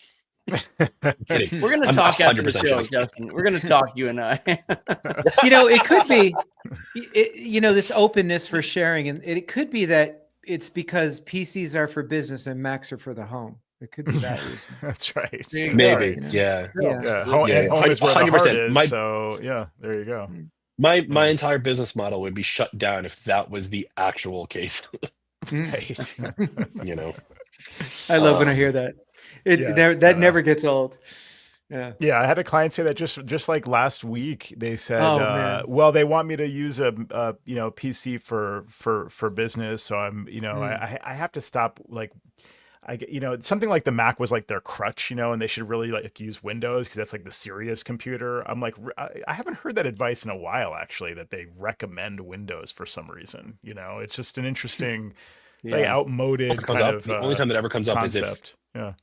We're going to talk after the show, Justin. We're going to talk, you and I. It could be, this openness for sharing. And it could be that it's because PCs are for business and Macs are for the home. It could be that reason. That's right. Maybe. Yeah. Home is where the heart is. So yeah, there you go. My entire business model would be shut down if that was the actual case. Right. I love when I hear that. That never gets old. Yeah, I had a client say that just like last week. They said, well, they want me to use a PC for business, so I'm I have to stop like. Something like the Mac was like their crutch, and they should really like use Windows because that's like the serious computer. I'm like, I haven't heard that advice in a while, actually, that they recommend Windows for some reason. It's just an interesting, like outmoded kind of the only time that ever comes concept. up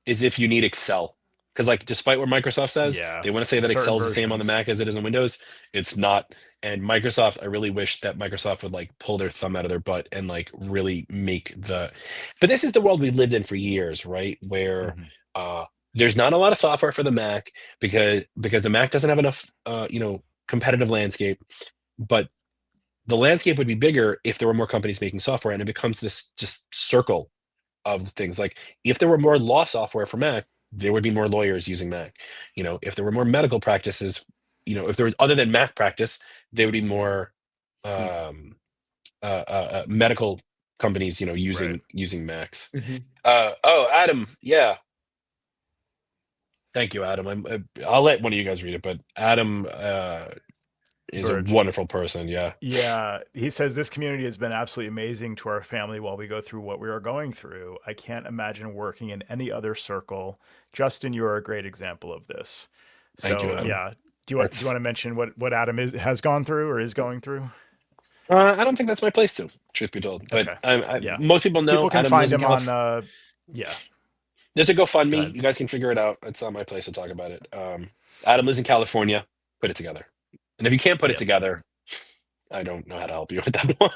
is if you need Excel. Because like, despite what Microsoft says, they want to say that Excel is the same on the Mac as it is on Windows. It's not. And Microsoft, I really wish that Microsoft would like pull their thumb out of their butt and like really make but this is the world we've lived in for years, right? Where there's not a lot of software for the Mac because the Mac doesn't have enough, competitive landscape. But the landscape would be bigger if there were more companies making software, and it becomes this just circle of things. Like if there were more law software for Mac, there would be more lawyers using Mac. If there were more medical practices, if there was, other than Mac practice, there would be more medical companies, using Macs. Adam, yeah. Thank you, Adam. I'll let one of you guys read it, but Adam is a wonderful person. Yeah. Yeah. He says this community has been absolutely amazing to our family while we go through what we are going through. I can't imagine working in any other circle. Justin, you are a great example of this. Thank you, Adam. Yeah. Do you want to mention what Adam has gone through or is going through? I don't think that's my place to, truth be told. But most people know. People can Adam find him on There's a GoFundMe. You guys can figure it out. It's not my place to talk about it. Adam lives in California. Put it together. And if you can't put it together, I don't know how to help you with that one.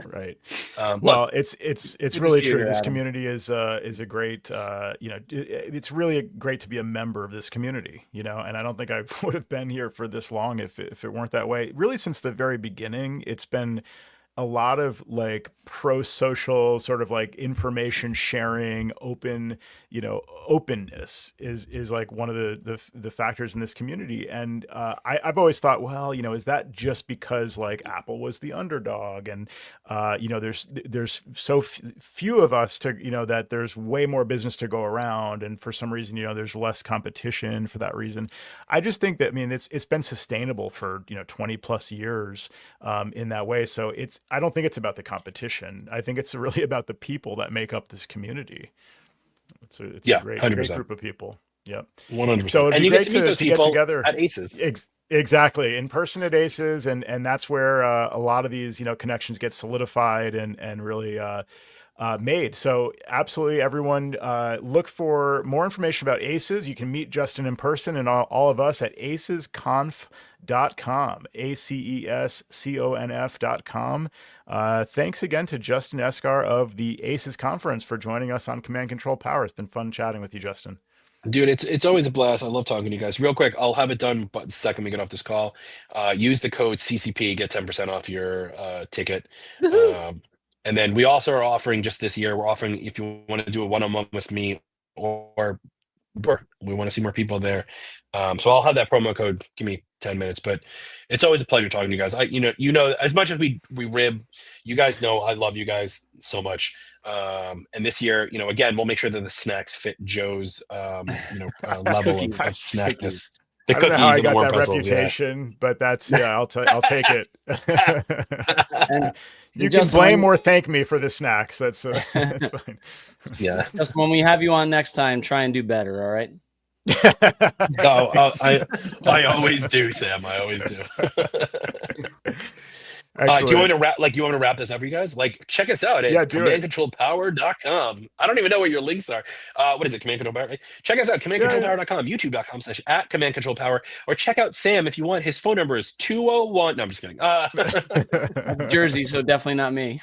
Right. Well, it's really true. This community is a great, it's really great to be a member of this community, and I don't think I would have been here for this long if it weren't that way. Really, since the very beginning, it's been a lot of like pro-social sort of like information sharing, open, openness is like one of the factors in this community. And I've always thought, well, is that just because like Apple was the underdog, and there's so few of us to that there's way more business to go around, and for some reason there's less competition for that reason. I just think that, I mean, it's been sustainable for 20 plus years in that way. So I don't think it's about the competition. I think it's really about the people that make up this community. It's a great 100%. group of people. Yep. 100%. So it'd and be you great get to meet those to people get together at ACES. Exactly, in person at ACES, and that's where a lot of these connections get solidified and really made. So absolutely, everyone, look for more information about ACES. You can meet Justin in person and all of us at acesconf.com, ACESCONF.com. Thanks again to Justin Esgar of the ACES conference for joining us on Command Control Power. It's been fun chatting with you, Justin. Dude, it's always a blast. I love talking to you guys. Real quick, I'll have it done, but the second we get off this call, use the code CCP, get 10% off your ticket. And then we also are offering, just this year, we're offering, if you want to do a one-on-one with me, or we want to see more people there. So I'll have that promo code. Give me 10 minutes, but it's always a pleasure talking to you guys. As much as we rib, you guys know I love you guys so much. And this year, again, we'll make sure that the snacks fit Joe's, level of snackness. The I don't know cookies how I and the got warm that pretzels, reputation, but that's, I'll take it. And you can blame or thank me for the snacks. That's fine. Yeah. Just when we have you on next time, try and do better. All right. I always do, Sam. I always do. Do you want me to wrap this up for you guys? Like, check us out at commandcontrolpower.com. I don't even know what your links are. What is it? Command Control Power, right? Check us out, commandcontrolpower.com, youtube.com/@commandcontrolpower, or check out Sam if you want. His phone number is 201. No, I'm just kidding. Jersey, so definitely not me.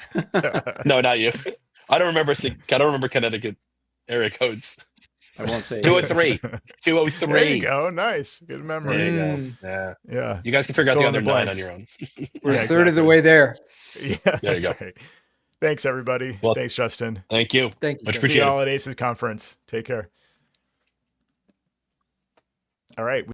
No, not you. I don't remember Connecticut area codes. I won't say 203. 203. There you go. Nice. Good memory. There you go. Yeah. You guys can figure out the other 9 on your own. We're a third of the way there. Yeah. There you go. Right. Thanks, everybody. Well, thanks, Justin. Thank you. Thank you. Much See appreciated. y'all at ACES conference. Take care. All right.